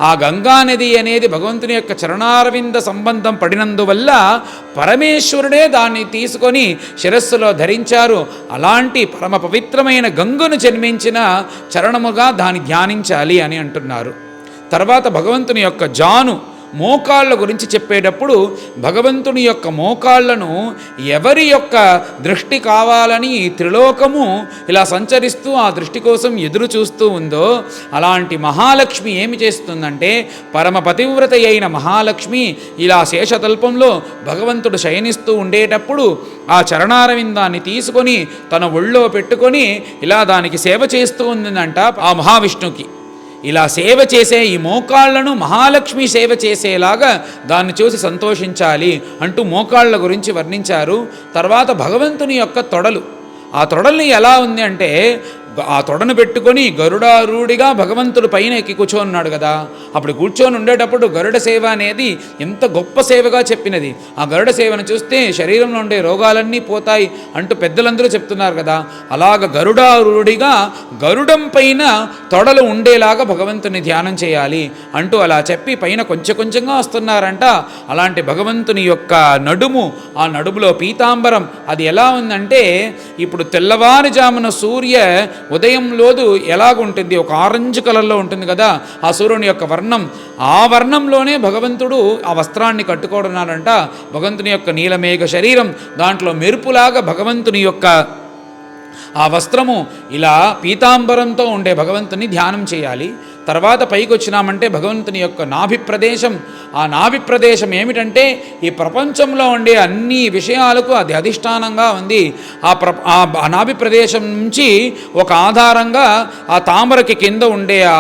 ఆ గంగా నది అనేది భగవంతుని యొక్క చరణారవింద సంబంధం పడినందువల్ల పరమేశ్వరుడే దాన్ని తీసుకొని శిరస్సులో ధరించారు. అలాంటి పరమ పవిత్రమైన గంగను జన్మించిన చరణముగా దాన్ని ధ్యానించాలి అని అంటున్నారు. తర్వాత భగవంతుని యొక్క జాను మోకాళ్ళ గురించి చెప్పేటప్పుడు భగవంతుని యొక్క మోకాళ్లను ఎవరి యొక్క దృష్టి కావాలని ఈ త్రిలోకము ఇలా సంచరిస్తూ ఆ దృష్టి కోసం ఎదురు చూస్తూ ఉందో అలాంటి మహాలక్ష్మి ఏమి చేస్తుందంటే పరమ పతివ్రత అయిన మహాలక్ష్మి ఇలా శేషతల్పంలో భగవంతుడు శయనిస్తూ ఉండేటప్పుడు ఆ చరణారవిందాన్ని తీసుకొని తన ఒళ్ళో పెట్టుకొని ఇలా దానికి సేవ చేస్తూ ఉందంట ఆ మహావిష్ణుకి. ఇలా సేవ చేసే ఈ మోకాళ్లను మహాలక్ష్మి సేవ చేసేలాగా దాన్ని చూసి సంతోషించాలి అంటూ మోకాళ్ళ గురించి వర్ణించారు. తర్వాత భగవంతుని యొక్క తొడలు, ఆ తొడల్ని ఎలా ఉంది అంటే ఆ తొడను పెట్టుకొని గరుడారూఢిగా భగవంతుడు పైన ఎక్కి కూర్చోన్నాడు కదా. అప్పుడు కూర్చొని ఉండేటప్పుడు గరుడ సేవ అనేది ఎంత గొప్ప సేవగా చెప్పినది. ఆ గరుడ సేవను చూస్తే శరీరంలో ఉండే రోగాలన్నీ పోతాయి అంటూ పెద్దలందరూ చెప్తున్నారు కదా. అలాగ గరుడారూఢిగా గరుడం పైన తొడలు ఉండేలాగా భగవంతుని ధ్యానం చేయాలి అంటూ అలా చెప్పి పైన కొంచెం కొంచెంగా వస్తున్నారంట. అలాంటి భగవంతుని యొక్క నడుము, ఆ నడుములో పీతాంబరం అది ఎలా ఉందంటే ఇప్పుడు తెల్లవారుజామున సూర్య ఉదయంలోదు ఎలాగుంటుంది, ఒక ఆరెంజ్ కలర్లో ఉంటుంది కదా ఆ సూర్యుని యొక్క వర్ణం. ఆ వర్ణంలోనే భగవంతుడు ఆ వస్త్రాన్ని కట్టుకోవడన్నారంట. భగవంతుని యొక్క నీలమేఘ శరీరం, దాంట్లో మెరుపులాగా భగవంతుని యొక్క ఆ వస్త్రము ఇలా పీతాంబరంతో ఉండే భగవంతుని ధ్యానం చేయాలి. తర్వాత పైకి వచ్చినామంటే భగవంతుని యొక్క నాభి ప్రదేశం. ఆ నాభి ప్రదేశం ఏమిటంటే ఈ ప్రపంచంలో ఉండే అన్ని విషయాలకు అది అధిష్టానంగా ఉంది. ఆ నాభి ప్రదేశం నుంచి ఒక ఆధారంగా ఆ తామరకి కింద ఉండే ఆ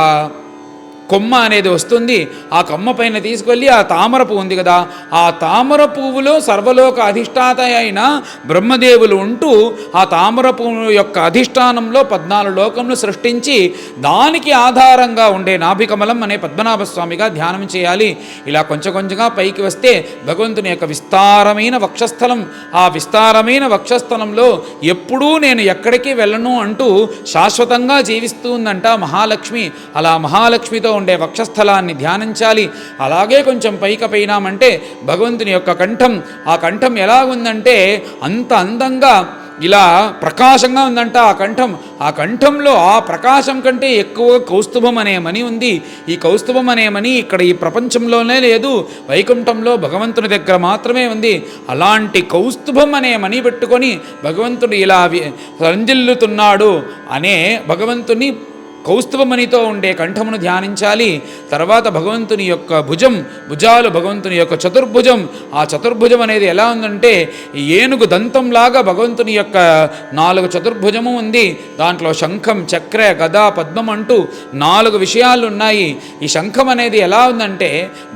కొమ్మ అనేది వస్తుంది. ఆ కొమ్మ పైన తీసుకెళ్ళి ఆ తామర పువ్వు ఉంది కదా, ఆ తామర పువ్వులో సర్వలోక అధిష్టాత అయిన బ్రహ్మదేవులు ఉంటూ ఆ తామర పువ్వు యొక్క అధిష్టానంలో 14 లోకములు సృష్టించి దానికి ఆధారంగా ఉండే నాభికమలం అనే పద్మనాభస్వామిగా ధ్యానం చేయాలి. ఇలా కొంచెం కొంచెంగా పైకి వస్తే భగవంతుని యొక్క విస్తారమైన వక్షస్థలం. ఆ విస్తారమైన వక్షస్థలంలో ఎప్పుడూ నేను ఎక్కడికి వెళ్ళను అంటూ శాశ్వతంగా జీవిస్తూ ఉందంట మహాలక్ష్మి. అలా మహాలక్ష్మితో ఉండే వక్షస్థలాన్ని ధ్యానించాలి. అలాగే కొంచెం పైకపైనామంటే భగవంతుని యొక్క కంఠం. ఆ కంఠం ఎలా ఉందంటే అంత అందంగా ఇలా ప్రకాశంగా ఉందంట ఆ కంఠం. ఆ కంఠంలో ఆ ప్రకాశం కంటే ఎక్కువ కౌస్తుభం అనే మణి ఉంది. ఈ కౌస్తుభం అనే మణి ఇక్కడ ఈ ప్రపంచంలోనే లేదు, వైకుంఠంలో భగవంతుని దగ్గర మాత్రమే ఉంది. అలాంటి కౌస్తుభం అనే మణి పెట్టుకొని భగవంతుడు ఇలా రంజిల్లుతున్నాడు అనే భగవంతుని కౌస్తుభమణితో ఉండే కంఠమును ధ్యానించాలి. తర్వాత భగవంతుని యొక్క భుజాలు భగవంతుని యొక్క చతుర్భుజం. ఆ చతుర్భుజం అనేది ఎలా ఉందంటే ఏనుగు దంతంలాగా భగవంతుని యొక్క 4 చతుర్భుజము ఉంది. దాంట్లో శంఖం, చక్ర, గద, పద్మం అంటూ 4 విషయాలు ఉన్నాయి. ఈ శంఖం అనేది ఎలా ఉందంటే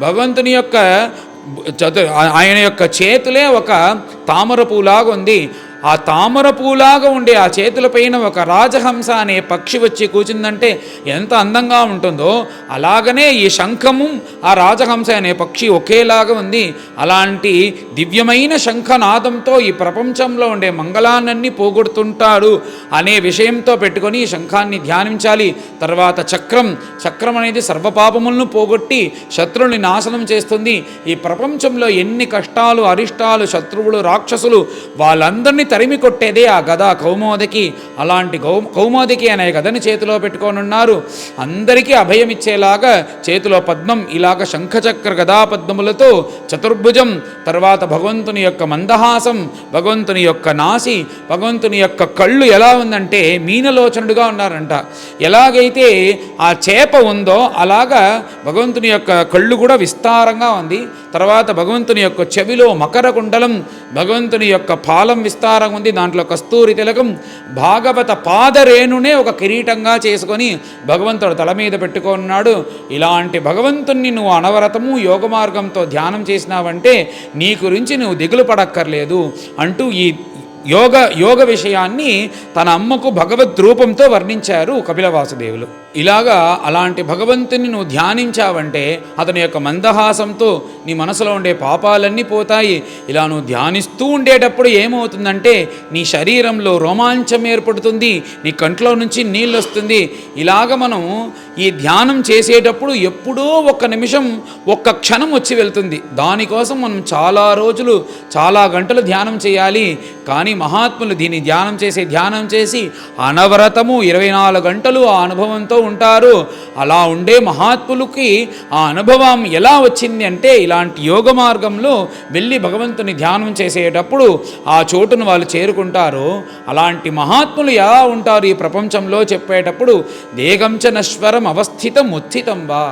భగవంతుని యొక్క ఆయన యొక్క చేతులే ఒక తామర పూలాగా ఉంది. ఆ తామర పూలాగా ఉండే ఆ చేతులపైన ఒక రాజహంస అనే పక్షి వచ్చి కూర్చుందంటే ఎంత అందంగా ఉంటుందో అలాగనే ఈ శంఖము ఆ రాజహంస అనే పక్షి ఒకేలాగా ఉంది. అలాంటి దివ్యమైన శంఖనాదంతో ఈ ప్రపంచంలో ఉండే మంగళాన్ని పోగొడుతుంటాడు అనే విషయంతో పెట్టుకొని ఈ శంఖాన్ని ధ్యానించాలి. తర్వాత చక్రం అనేది సర్వపాపములను పోగొట్టి శత్రువుని నాశనం చేస్తుంది. ఈ ప్రపంచంలో ఎన్ని కష్టాలు, అరిష్టాలు, శత్రువులు, రాక్షసులు వాళ్ళందరినీ తరిమి కొట్టేదే ఆ గద కౌమోదకి. అలాంటి కౌమోదకి అనే గదని చేతిలో పెట్టుకొని ఉన్నారు. అందరికీ అభయం ఇచ్చేలాగా చేతిలో పద్మం, ఇలాగ శంఖచక్ర గదా పద్మములతో చతుర్భుజం. తర్వాత భగవంతుని యొక్క మందహాసం, భగవంతుని యొక్క నాసి, భగవంతుని యొక్క కళ్ళు ఎలా ఉందంటే మీనలోచనుడుగా ఉన్నారంట. ఎలాగైతే ఆ చేప ఉందో అలాగా భగవంతుని యొక్క కళ్ళు కూడా విస్తారంగా ఉంది. తర్వాత భగవంతుని యొక్క చెవిలో మకర కుండలం, భగవంతుని యొక్క పాలం విస్తారంగా ఉంది. దాంట్లో కస్తూరి తిలకం, భాగవత పాదరేణునే ఒక కిరీటంగా చేసుకొని భగవంతుడు తల మీద పెట్టుకున్నాడు. ఇలాంటి భగవంతుణ్ణి నువ్వు అనవరతము యోగ మార్గంతో ధ్యానం చేసినావంటే నీ గురించి నువ్వు దిగులు పడక్కర్లేదు అంటూ ఈ యోగ విషయాన్ని తన అమ్మకు భగవద్ రూపంతో వర్ణించారు కపిలవాసుదేవులు. ఇలాగా అలాంటి భగవంతుని నువ్వు ధ్యానించావంటే అతని యొక్క మందహాసంతో నీ మనసులో ఉండే పాపాలన్నీ పోతాయి. ఇలా నువ్వు ధ్యానిస్తూ ఉండేటప్పుడు ఏమవుతుందంటే నీ శరీరంలో రోమాంచం ఏర్పడుతుంది, నీ కంట్లో నుంచి నీళ్ళు వస్తుంది. ఇలాగ మనం ఈ ధ్యానం చేసేటప్పుడు ఎప్పుడో ఒక్క నిమిషం, ఒక్క క్షణం వచ్చి వెళ్తుంది. దానికోసం మనం చాలా రోజులు, చాలా గంటలు ధ్యానం చేయాలి. కానీ మహాత్ములు దీన్ని ధ్యానం చేసి అనవరతము 24 గంటలు ఆ అనుభవంతో ఉంటారు. అలా ఉండే మహాత్ములకి ఆ అనుభవం ఎలా వచ్చింది అంటే ఇలాంటి యోగ మార్గంలో వెళ్ళి భగవంతుని ధ్యానం చేసేటప్పుడు ఆ చోటును వాళ్ళు చేరుకుంటారు. అలాంటి మహాత్ములు ఎలా ఉంటారు ఈ ప్రపంచంలో చెప్పేటప్పుడు దేగంచ నశ్వరం అవస్థితం ఉత్థితం వా.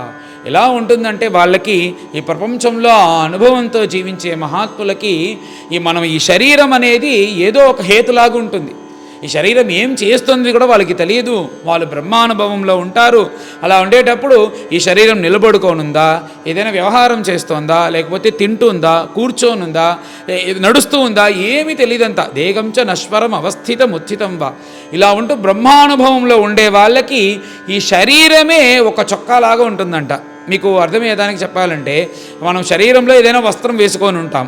ఎలా ఉంటుందంటే వాళ్ళకి ఈ ప్రపంచంలో ఆ అనుభవంతో జీవించే మహాత్ములకి మనం ఈ శరీరం అనేది ఏదో ఒక హేతులాగా ఉంటుంది. ఈ శరీరం ఏం చేస్తుంది కూడా వాళ్ళకి తెలియదు. వాళ్ళు బ్రహ్మానుభవంలో ఉంటారు. అలా ఉండేటప్పుడు ఈ శరీరం నిలబడుకోనుందా, ఏదైనా వ్యవహారం చేస్తోందా, లేకపోతే తింటుందా, కూర్చోనుందా, నడుస్తూ ఉందా, ఏమీ తెలియదంతా. దేగంచ నశ్వరం అవస్థితం ఉత్థితం వా. ఇలా ఉంటూ బ్రహ్మానుభవంలో ఉండే వాళ్ళకి ఈ శరీరమే ఒక చొక్కాలాగా ఉంటుందంట. మీకు అర్థమయ్యేదానికి చెప్పాలంటే, మనం శరీరంలో ఏదైనా వస్త్రం వేసుకొని ఉంటాం.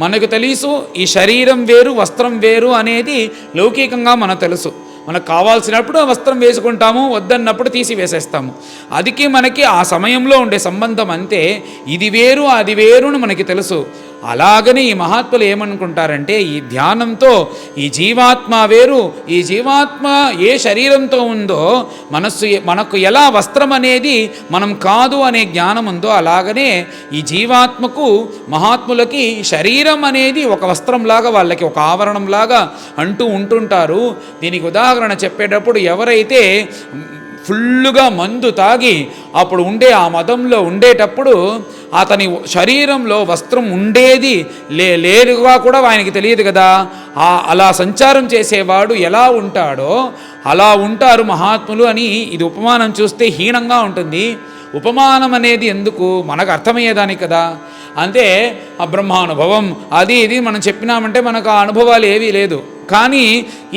మనకు తెలుసు ఈ శరీరం వేరు వస్త్రం వేరు అనేది లౌకికంగా మనకు తెలుసు. మనకు కావాల్సినప్పుడు ఆ వస్త్రం వేసుకుంటాము, వద్దన్నప్పుడు తీసి వేసేస్తాము. అదికి మనకి ఆ సమయంలో ఉండే సంబంధం అంతే. ఇది వేరు అది వేరు అని మనకి తెలుసు. అలాగని ఈ మహాత్ములు ఏమనుకుంటారంటే, ఈ ధ్యానంతో ఈ జీవాత్మ వేరు, ఈ జీవాత్మ ఏ శరీరంతో ఉందో మనకు ఎలా వస్త్రం అనేది మనం కాదు అనే జ్ఞానం ఉందో, అలాగనే ఈ జీవాత్మకు మహాత్ములకి శరీరం అనేది ఒక వస్త్రంలాగా, వాళ్ళకి ఒక ఆవరణంలాగా అంటూ ఉంటుంటారు. దీనికి ఉదాహరణ చెప్పేటప్పుడు, ఎవరైతే ఫుల్లుగా మందు తాగి అప్పుడు ఉండే ఆ మదంలో ఉండేటప్పుడు అతని శరీరంలో వస్త్రం ఉండేది లేదుగా కూడా ఆయనకి తెలియదు కదా. అలా సంచారం చేసేవాడు ఎలా ఉంటాడో అలా ఉంటారు మహాత్ములు అని ఇది ఉపమానం చూస్తే హీనంగా ఉంటుంది. ఉపమానం అనేది ఎందుకు, మనకు అర్థమయ్యేదానికి కదా. అంతే ఆ బ్రహ్మానుభవం అది ఇది మనం చెప్పినామంటే మనకు ఆ అనుభవాలు ఏవీ లేదు. కానీ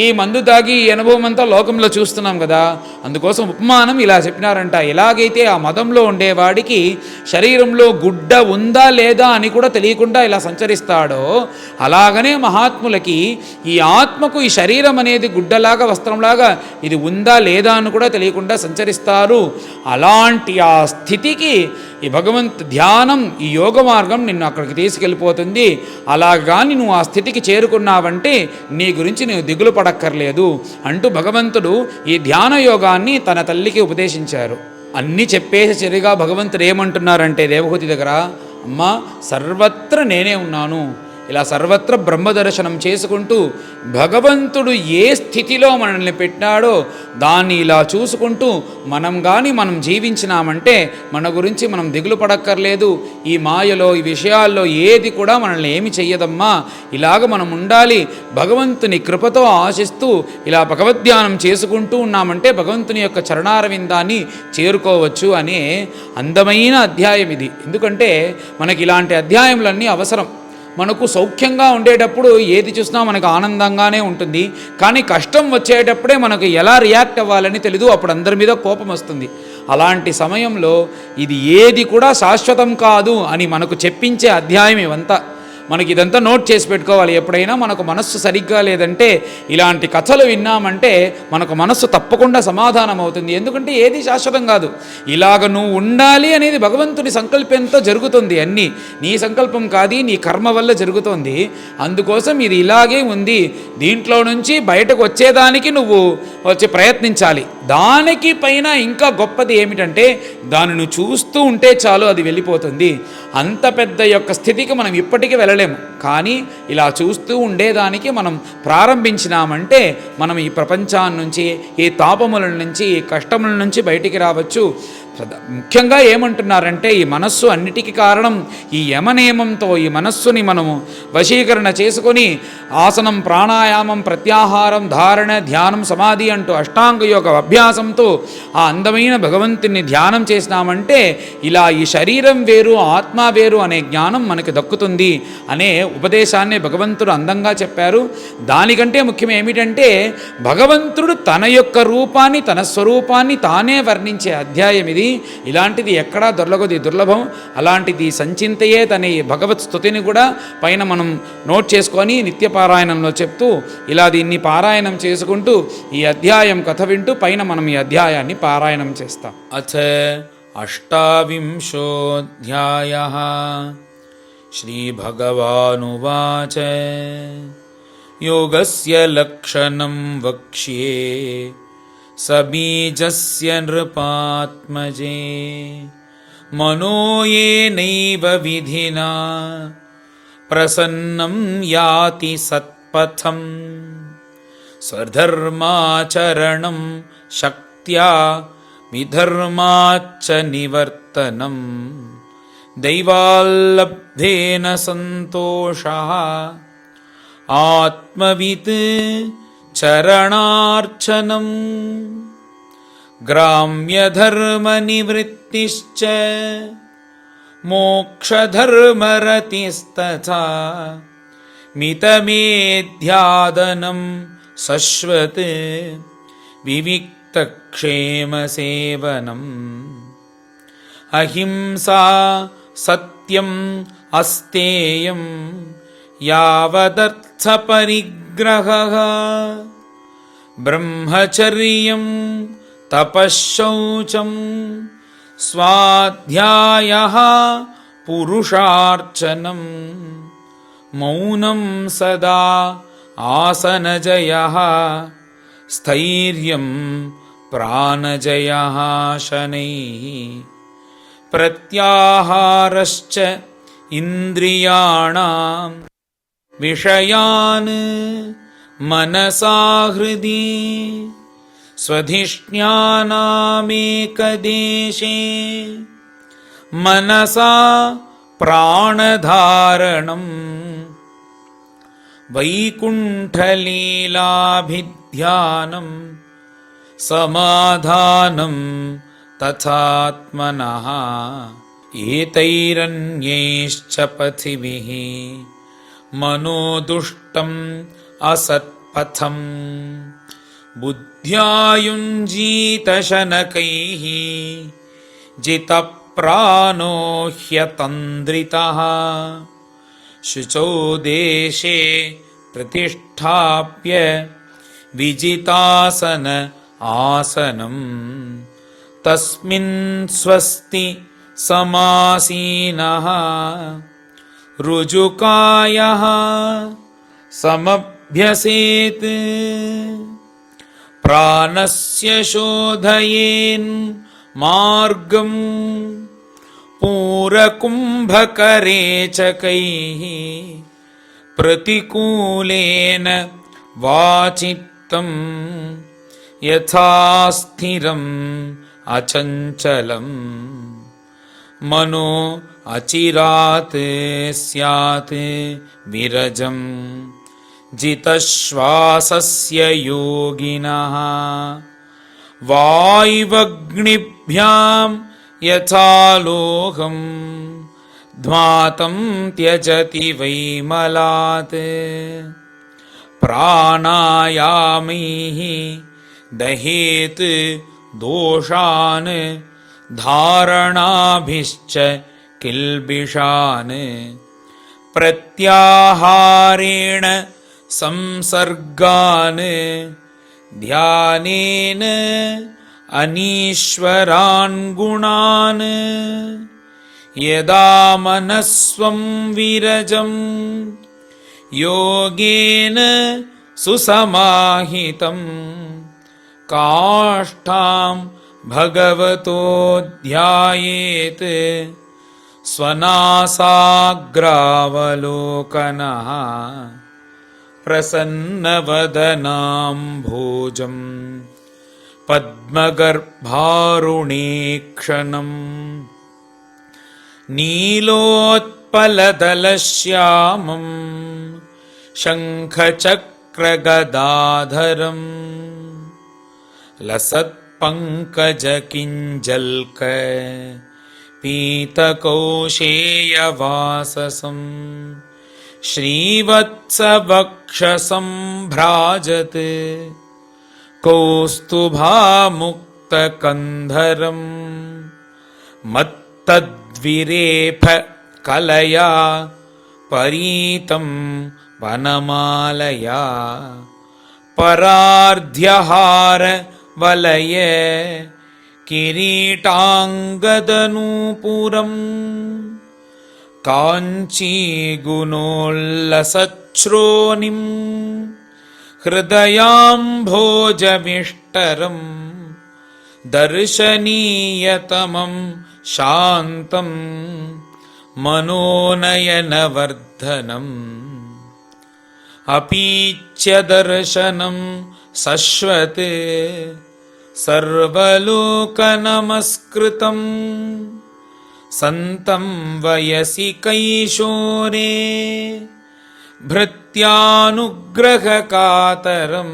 ఈ మందు తాగి ఈ అనుభవం అంతా లోకంలో చూస్తున్నాం కదా. అందుకోసం ఉపమానం ఇలా చెప్పినారంట. ఎలాగైతే ఆ మదంలో ఉండేవాడికి శరీరంలో గుడ్డ ఉందా లేదా అని కూడా తెలియకుండా ఇలా సంచరిస్తాడో, అలాగనే మహాత్ములకి ఈ ఆత్మకు ఈ శరీరం అనేది గుడ్డలాగా వస్త్రంలాగా ఇది ఉందా లేదా అని కూడా తెలియకుండా సంచరిస్తారు. అలాంటి ఆ స్థితికి ఈ భగవంత్ ధ్యానం, ఈ యోగ మార్గం నిన్ను అక్కడికి తీసుకెళ్ళిపోతుంది. అలాగాని నువ్వు ఆ స్థితికి చేరుకున్నావంటే నీ గురించి నువ్వు దిగులు పడక్కర్లేదు అంటూ భగవంతుడు ఈ ధ్యాన యోగాన్ని తన తల్లికి ఉపదేశించారు. అన్నీ చెప్పేసి సరిగా భగవంతుడు ఏమంటున్నారంటే దేవహూతి దగ్గర, అమ్మ సర్వత్ర నేనే ఉన్నాను. ఇలా సర్వత్ర బ్రహ్మదర్శనం చేసుకుంటూ భగవంతుడు ఏ స్థితిలో మనల్ని పెట్టాడో దాన్ని ఇలా చూసుకుంటూ మనం జీవించినామంటే మన గురించి మనం దిగులు పడక్కర్లేదు. ఈ మాయలో ఈ విషయాల్లో ఏది కూడా మనల్ని ఏమి చెయ్యదమ్మా. ఇలాగ మనం ఉండాలి, భగవంతుని కృపతో ఆశిస్తూ ఇలా భగవద్ధ్యానం చేసుకుంటూ ఉన్నామంటే భగవంతుని యొక్క చరణారవిందాన్ని చేరుకోవచ్చు అనే అందమైన అధ్యాయం ఇది. ఎందుకంటే మనకి ఇలాంటి అధ్యాయములన్నీ అవసరం. మనకు సౌఖ్యంగా ఉండేటప్పుడు ఏది చూసినా మనకు ఆనందంగానే ఉంటుంది. కానీ కష్టం వచ్చేటప్పుడే మనకు ఎలా రియాక్ట్ అవ్వాలని తెలీదు. అప్పుడు అందరి మీద కోపం వస్తుంది. అలాంటి సమయంలో ఇది ఏది కూడా శాశ్వతం కాదు అని మనకు చెప్పించే అధ్యాయం ఇవంతా. మనకి ఇదంతా నోట్ చేసి పెట్టుకోవాలి. ఎప్పుడైనా మనకు మనస్సు సరిగ్గా లేదంటే ఇలాంటి కథలు విన్నామంటే మనకు మనస్సు తప్పకుండా సమాధానం అవుతుంది. ఎందుకంటే ఏది శాశ్వతం కాదు. ఇలాగ నువ్వు ఉండాలి అనేది భగవంతుని సంకల్పంతో జరుగుతుంది. అన్నీ నీ సంకల్పం కాదు, నీ కర్మ వల్ల జరుగుతుంది. అందుకోసం ఇది ఇలాగే ఉంది. దీంట్లో నుంచి బయటకు వచ్చేదానికి నువ్వు ప్రయత్నించాలి. దానికి పైన ఇంకా గొప్పది ఏమిటంటే దాన్ని నువ్వు చూస్తూ ఉంటే చాలు, అది వెళ్ళిపోతుంది. అంత పెద్ద యొక్క స్థితికి మనం ఇప్పటికీ వెళ్ళలేము. కానీ ఇలా చూస్తూ ఉండేదానికి మనం ప్రారంభించినామంటే మనం ఈ ప్రపంచాన్ని నుంచి, ఈ తాపముల నుంచి, ఈ కష్టముల నుంచి బయటికి రావచ్చు. ముఖ్యంగా ఏమంటున్నారంటే ఈ మనస్సు అన్నిటికీ కారణం. ఈ యమనియమంతో ఈ మనస్సుని మనము వశీకరణ చేసుకొని ఆసనం, ప్రాణాయామం, ప్రత్యాహారం, ధారణ, ధ్యానం, సమాధి అంటూ అష్టాంగ యోగ అభ్యాసంతో ఆ అందమైన భగవంతుని ధ్యానం చేసినామంటే ఇలా ఈ శరీరం వేరు ఆత్మ వేరు అనే జ్ఞానం మనకి దక్కుతుంది అనే ఉపదేశాన్ని భగవంతుడు అందంగా చెప్పారు. దానికంటే ముఖ్యం ఏమిటంటే భగవంతుడు తన యొక్క రూపాన్ని, తన స్వరూపాన్ని తానే వర్ణించే అధ్యాయం ఇది. ఇలాంటిది ఎక్కడా దొరలగదు, దుర్లభం. అలాంటిది సంచింతయే తన భగవత్ స్తుతిని కూడా పైన మనం నోట్ చేసుకొని నిత్య పారాయణంలో చెప్తూ ఇలా దీన్ని పారాయణం చేసుకుంటూ ఈ అధ్యాయం కథ వింటూ పైన మనం ఈ అధ్యాయాన్ని పారాయణం చేస్తాం. అథ అష్టావింశోऽధ్యాయః శ్రీభగవానువాచ యోగస్య లక్షణం వక్ష్యే सबीजस्य नृपात्मजे मनो येनैव विधिना प्रसन्नं याति सत्पथं स्वधर्माचरणं शक्त्या विधर्माच्च निवर्तनं दैवाल्लब्धेन सन्तोषः आत्मवित् చరణార్చనం గ్రామ్యధర్మనివృత్తిశ్చ మోక్షధర్మరతిస్తథా మితమేధ్యాదనం శశ్వత్ వివిక్తక్షేమసేవనం అహింసా సత్యం అస్తేయం యావదర్థపరిగ్రహః బ్రహ్మచర్యం తపశ్శౌచం స్వాధ్యాయః పురుషార్చనం మౌనం సదా ఆసనజయః స్థైర్యం ప్రాణజయః శనైః ప్రత్యాహారశ్చ ఇంద్రియాణాం విషయాన్ మనసా హృది స్వధిష్ణ్యానామేకదేశే మనసా ప్రాణధారణం వైకుంఠలీలాభిధ్యానం సమాధానం తథాత్మనః ఏతైరన్యైశ్చ పథిభిః మనోదుష్టం అసత్పథం బుద్ధ్యాయుంజీతశనకైః జితప్రాణో హ్యతంద్రితః శుచౌ దేశే ప్రతిష్ఠాప్య విజితాసన ఆసనం తస్మిన్ స్వస్తి సమాసీనః రుజుకాయః సమభ్యసేత్ ప్రాణస్య శోధయేన్ మార్గం పూరకుంభకరేచకైః ప్రతికూలేన వాచిత్తం యథా స్థిరం అచంచలం మనో అచిరాత్ స్యాత్ విరజం జితశ్వాసస్య యోగినః వాయువగ్నిభ్యాం యథా లోహం ధ్మాతం త్యజతి వైమలాత్ ప్రాణాయామైః దహేత్ దోషాన్ ధారణాభిశ్చ కిల్బిషాన్ ప్రత్యాహారేణ సంసర్గాన్ ధ్యానేన అనీశ్వరాన్ గుణాన్ యదా మనస్వం విరజం యోగేన సుసమాహితం కాష్టాం భగవతో ధ్యాయేత్ స్వనాసాగ్రావలోకనః ప్రసన్నవదనాంభోజం పద్మగర్భారుణేక్షణం నీలోత్పలదలశ్యామం శంఖచక్రగదాధరం లసత్పంకజకింజల్క పీతకౌశేయవాససం శ్రీవత్సవక్షసంభ్రాజత్ కౌస్తుభాముక్తకంధరం మత్తద్విరేఫ కలయా పరీతం వనమాలయా పరార్ధ్యహార వలయ కిరీటాంగదనూపురం కాంచీగుణోల్లసచ్రోనిం హృదయాంభోజమిష్టరం దర్శనీయతమం శాంతం మనోనయనవర్ధనం అపీచ్యదర్శనం శశ్వత్ సర్వలోకనమస్కృతం సంతం వయసి కైశోరే భృత్యానుగ్రహకాతరం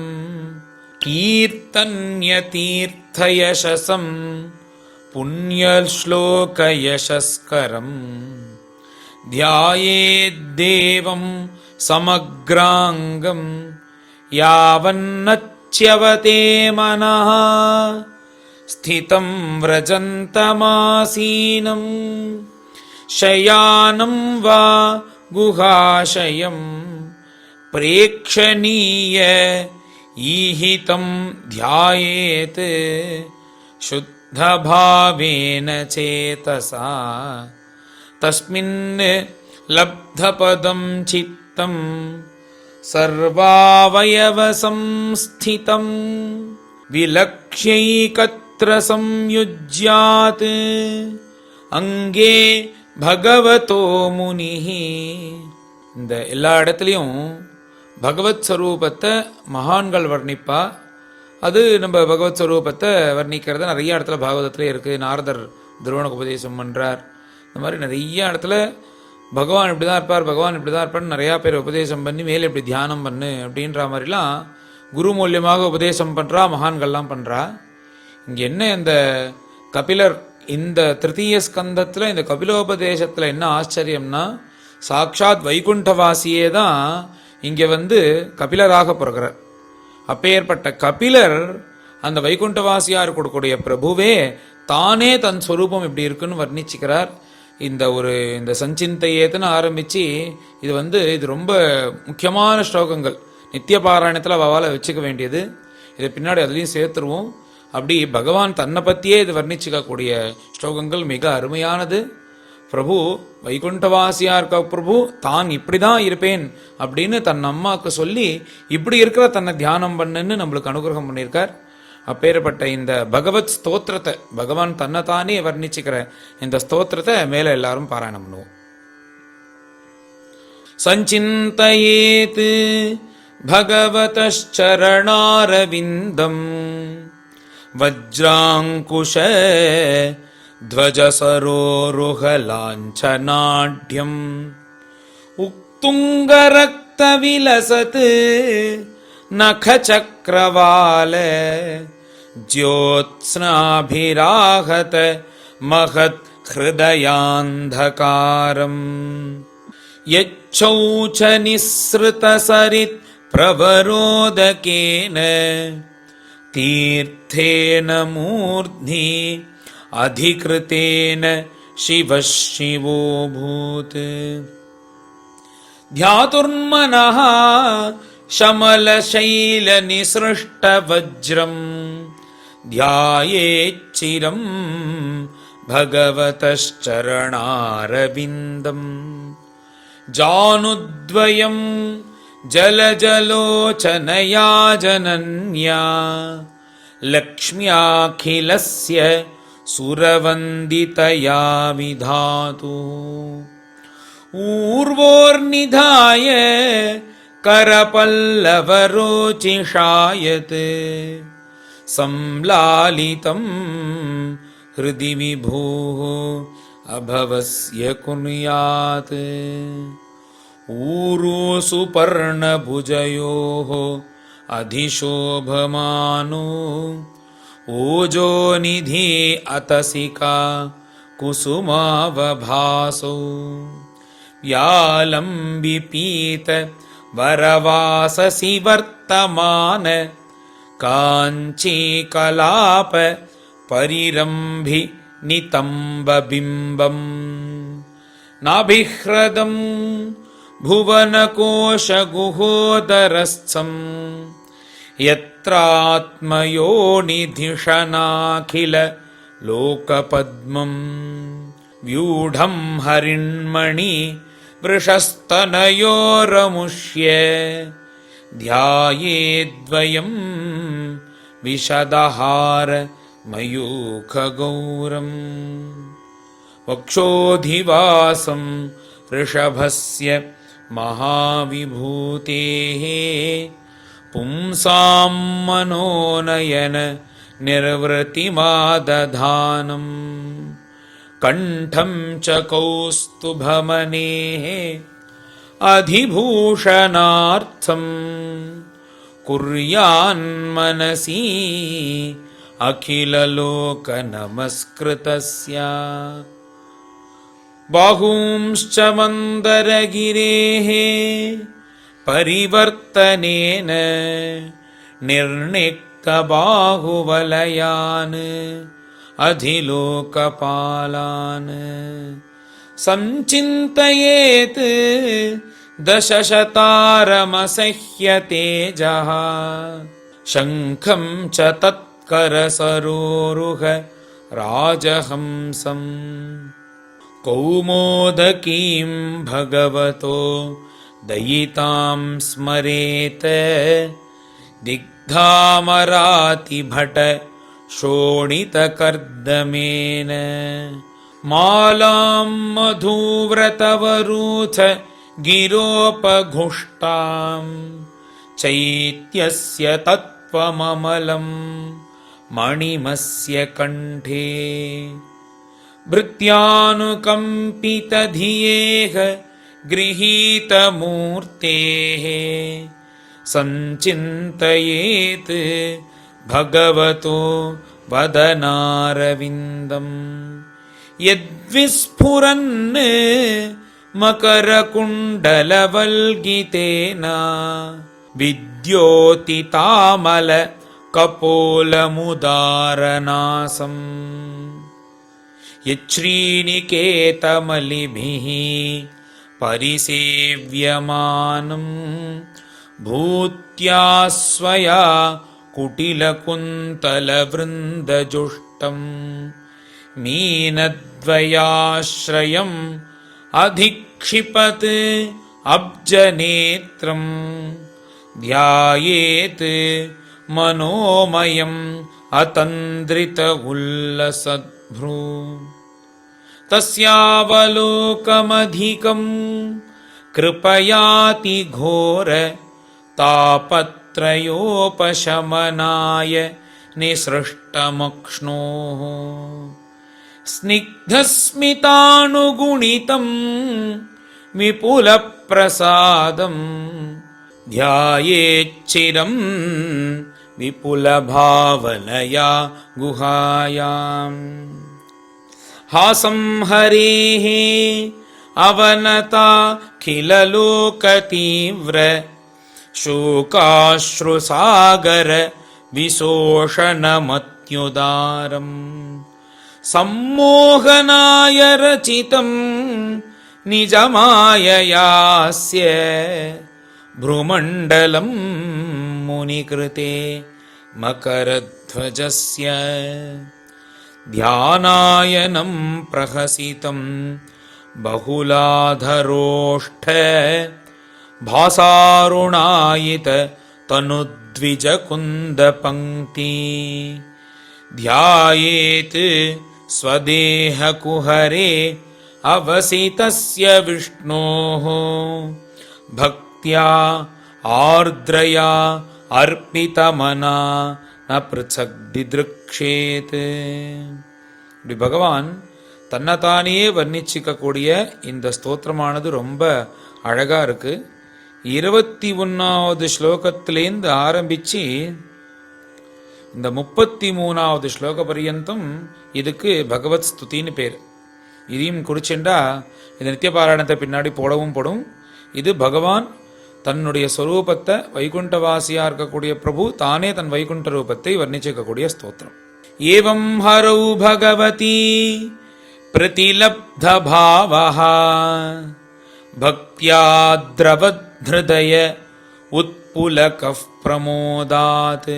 कीर्तन्यतीर्थयशसं पुण्यश्लोकयशस्करम् ध्यायेद्देवं समग्रांगं यावन्नच्यवते मनः स्थितं व्रजन्तमासीनं शयानं वा गुहाशयं प्रेक्षणीय ईहितं ध्यायेत् शुद्धभावेन चेतसा तस्मिन् लब्धपदं चित्तं सर्वावयवसंस्थितं विलक्ष्यैकत्र संयुज्यात् அங்கே பகவதோ முனிஹி. இந்த எல்லா இடத்துலையும் பகவத் ஸ்வரூபத்தை மகான்கள் வர்ணிப்பா. அது நம்ம பகவத் ஸ்வரூபத்தை வர்ணிக்கிறது நிறைய இடத்துல பாகவதத்திலே இருக்குது. நாரதர் துருவனுக்கு உபதேசம் பண்ணுறார். இந்த மாதிரி நிறைய இடத்துல பகவான் இப்படி தான் இருப்பார், பகவான் இப்படி தான் இருப்பார்னு நிறையா பேர் உபதேசம் பண்ணி மேலே இப்படி தியானம் பண்ணு அப்படின்ற மாதிரிலாம் குரு மூலியமாக உபதேசம் பண்ணுறா, மகான்கள்லாம் பண்ணுறா. இங்கே என்ன இந்த கபிலர் இந்த திருத்தீய ஸ்கந்தத்தில் இந்த கபிலோபதேசத்தில் என்ன ஆச்சரியம்னா, சாக்ஷாத் வைகுண்டவாசியே தான் இங்கே கபிலராக பிறகுறார். அப்பேற்பட்ட கபிலர் அந்த வைகுண்டவாசியாக இருக்கக்கூடிய பிரபுவே தானே தன் ஸ்வரூபம் இப்படி இருக்குன்னு வர்ணிச்சுக்கிறார். இந்த சஞ்சிந்தையேத்துன்னு ஆரம்பித்து இது இது ரொம்ப முக்கியமான ஸ்லோகங்கள். நித்திய பாராயணத்தில் அவளை வச்சுக்க வேண்டியது. இதை பின்னாடி அதுலேயும் சேர்த்துருவோம். அப்படி பகவான் தன்னை பற்றியே இது வர்ணிச்சிக்கக்கூடிய ஸ்லோகங்கள் மிக அருமையானது. பிரபு வைகுண்டவாசியா இருக்க பிரபு தான் இப்படி தான் இருப்பேன் அப்படின்னு தன் அம்மாவுக்கு சொல்லி இப்படி இருக்கிற தன்னை தியானம் பண்ணுன்னு நம்மளுக்கு அனுகிரகம் பண்ணியிருக்கார். அப்பேற்பட்ட இந்த பகவத் ஸ்தோத்திரத்தை, பகவான் தன்னைத்தானே வர்ணிச்சுக்கிற இந்த ஸ்தோத்திரத்தை மேல எல்லாரும் பாராயணம் பண்ணுவோம். சஞ்சிந்தயேத் பகவதச்சரணாரவிந்தம் வஜ்ராங்குஷ ध्वजसरोरुहलाञ्छनाढ्यम् उक्तुङ्गरक्तविलसत् नखचक्रवाल ज्योत्स्नाभिराहत महत् हृदयान्धकारम् यच्छौच निःसृतसरित् प्रवरोदकेन तीर्थेन मूर्ध्नि अधिकृतेन शिवः शिवोऽभूत् ध्यातुर्मनः शमलशैलनिसृष्टवज्रम् ध्यायेच्चिरम् भगवतश्चरणारविन्दम् जानुद्वयम् जलजलोचनया जनन्या लक्ष्म्याखिलस्य सुरवन्दितया विधातु ऊर्वोर्निधाय करपल्लवरोचिषायत् संलालितं हृदि विभोः अभवस्य कुर्यात् ऊरू सुपर्णभुजयोः अधिशोभमानो ओजो निधि अतसिका कुसुमावभासौ व्यालम्बिपीत वरवाससि वर्तमान काञ्चीकलाप परिरम्भि नितम्बबिम्बम् नाभिह्रदम् भुवनकोशगुहोदरस्थम् यत्रात्मयोनिधिषणाखिल लोकपद्मम् व्यूढं हरिण्मणि वृषस्तनयोरमुष्य ध्यायेद्वयं विशदहार मयूखगौरम् वक्षोधिवासं ऋषभस्य महाविभूतेः पुंसां मनोनयन निर्वृतिमादधानम् कण्ठं च कौस्तुभमनेः अधिभूषणार्थं कुर्यान्मनसि अखिललोकनमस्कृतस्य बाहूंश्च मन्दरगिरेः परिवर्तनेन निर्णिक्तबाहुवलयान् अधिलोकपालान् संचिन्तयेत् दशशतारमसह्यतेजः शङ्खं च तत्करसरोरुह राजहंसम् कौमोदकीं भगवतो दयितां स्मरेत दिग्धामरातिभट शोणितकर्दमेन मालां मधुव्रतवरूथ गिरोपघुष्टां चैत्यस्य तत्त्वममलं मणिमस्य कण्ठे भृत्यानुकम्पितधियेह गृहीतमूर्तेः संचिन्तयेत् भगवतो वदनारविन्दम् यद्विस्फुरन् मकरकुण्डलवल्गितेन विद्योतितामल कपोलमुदारनासम् यच्छ्रीनिकेतमलिभिः परिसेव्यमानम् भूत्या स्वया कुटिलकुन्तलवृन्दजुष्टम् मीनद्वयाश्रयम् अधिक्षिपत् अब्जनेत्रम् ध्यायेत् मनोमयम् अतन्द्रित उल्लसद्भ्रू तस्यावलोकमधिकम् कृपयाति घोर तापत्रयोपशमनाय निसृष्टमक्ष्णोः स्निग्धस्मितानुगुणितम् विपुलप्रसादम् ध्यायेच्चिरम् विपुलभावनया गुहायाम् हासं हरेः अवनताखिललोकतीव्र शोकाश्रुसागर विशोषणमत्युदारम् सम्मोहनाय रचितम् निजमाययास्य भ्रुमण्डलम् मुनिकृते मकरध्वजस्य ध्यानायनं प्रहसितं बहुलाधरोष्ठ भासारुणायित तनुद्विजकुन्दपङ्क्ति ध्यायेत् स्वदेहकुहरे अवसितस्य विष्णोः भक्त्या आर्द्रया अर्पितमना न पृथक् दिदृक्षेத். இப்படி பகவான் தன்னைத்தானே வர்ணிச்சிக்கக்கூடிய இந்த ஸ்தோத்திரமானது ரொம்ப அழகா இருக்கு. 21வது ஸ்லோகத்திலேருந்து ஆரம்பிச்சு இந்த 33வது ஸ்லோக பரியந்தம் இதுக்கு பகவத் ஸ்துதின்னு பேர். இதையும் குறிச்சென்றா இந்த நித்திய பாராயணத்தை பின்னாடி போடவும் படும். இது பகவான் தன்னுடைய ஸ்வரூபத்தை வைகுண்டவாசியா இருக்கக்கூடிய பிரபு தானே தன் வைகுண்ட ரூபத்தை வர்ணிச்சிக்கக்கூடிய ஸ்தோத்திரம். ஏவம் ஹரௌ பகவதி பிரதிலப்த பாவஹ பக்த்யா த்ரவத்ஹ்ருதய உத்புலகஃ பிரமோதாத்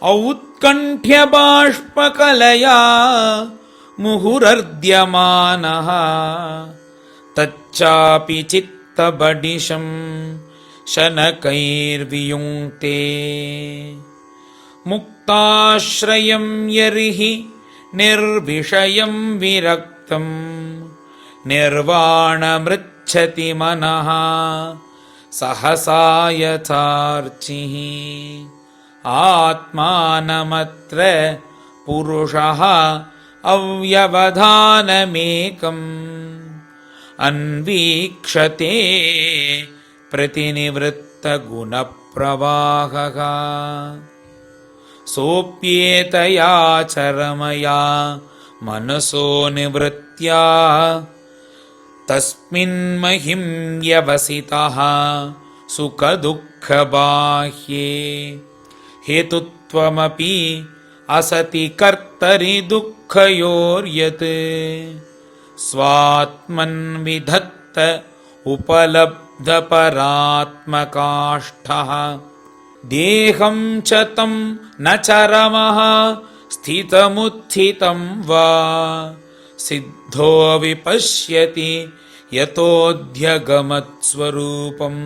ஔத்கண்ഠ்ய பாஷ்பகலயா முஹுரர்த்யமானஹ தச்சாபி சித்தபடிஷம் शनकैर्वियुङ्क्ते मुक्ताश्रयं यर्हि निर्विषयं विरक्तं निर्वाणमृच्छति मनः सहसा यथार्चिः आत्मानमत्र पुरुषः अव्यवधानमेकम् अन्वीक्षते प्रतिनिवृत्त गुणप्रवाहः सोऽप्येतया चरमया मनसो निवृत्त्या तस्मिन्महिं व्यवसितः सुखदुःखबाह्ये हेतुत्वमपि असति कर्तरि दुःखयोर्यत् स्वात्मन्विधत्त उपलब्धपरात्मकाष्ठः देहं च तं न चरमः स्थितमुत्थितं वा सिद्धो विपश्यति यतोऽध्यगमत्स्वरूपम्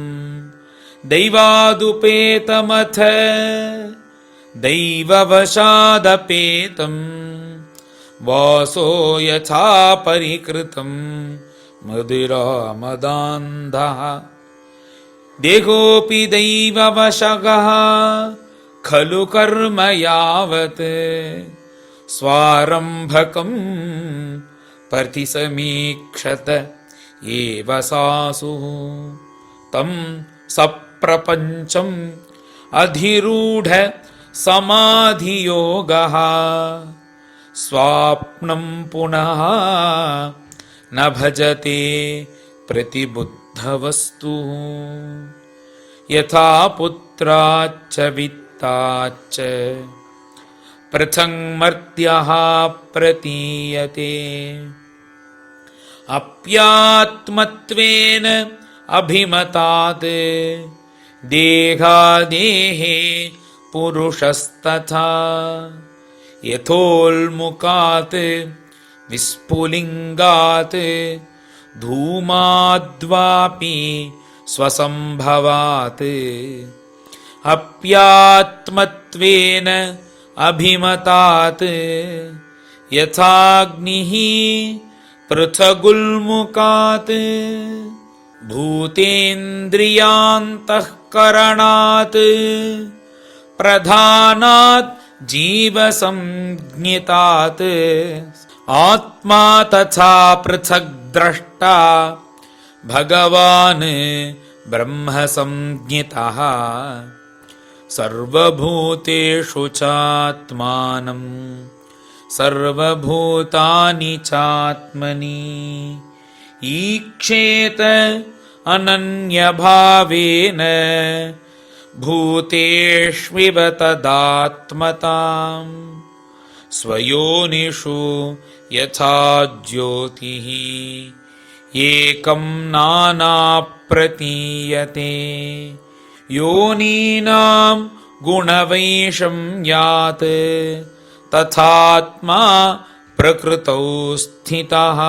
दैवादुपेतमथ दैववशादपेतम् वासो यथा परिकृतं मदिरामदान्धः देहोऽपि दैववशगः खलु कर्म यावत् स्वारम्भकं प्रतिसमीक्षत एव सासुः तं सप्रपञ्चम् अधिरूढ समाधियोगः स्वाप्नं पुनः न भजते प्रतिबुद्धवस्तुः यथा पुत्राच्च वित्ताच्च पृथङ्मर्त्यः प्रतीयते अप्यात्मत्वेन अभिमतात् देहादेहे पुरुषस्तथा यथोल्मुकात् विस्फुलिङ्गात् धूमाद्वापि स्वसम्भवात् अप्यात्मत्वेन अभिमतात् यथाग्निः पृथगुल्मुकात् भूतेन्द्रियान्तःकरणात् प्रधानात् जीवसंज्ञितात् आत्मा तथा पृथग् द्रष्टा भगवान् ब्रह्म संज्ञितः सर्वभूतेषु चात्मानं सर्वभूतानि चात्मनि ईक्षेत अनन्यभावेन भूतेष्विव तदात्मताम् स्वयोनिषु यथा ज्योतिः एकं नाना प्रतीयते योनीनां गुणवैषम्यात् तथात्मा प्रकृतौ स्थितः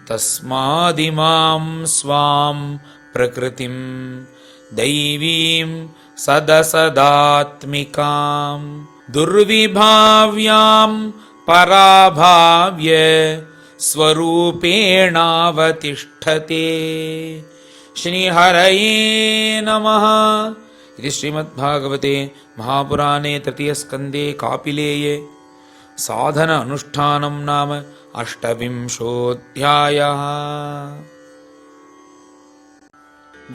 तस्मादिमां स्वां प्रकृतिं दैवीं सदसदात्मिकां दुर्विभाव्यां पराभाव्य स्वरूपेणावतिष्ठते। श्रीहरये नमः। इति श्रीमद्भागवते महापुराणे तृतीयस्कन्धे कापिलेये साधन अनुष्ठानं नाम अष्टविंशोऽध्यायः।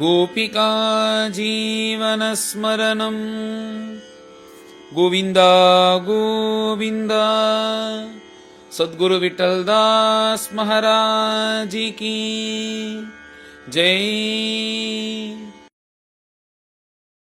गोपिका जीवनस्मरणं गोविन्द गोविन्द। सद्गुरु विठ्ठलदास महाराज की जय।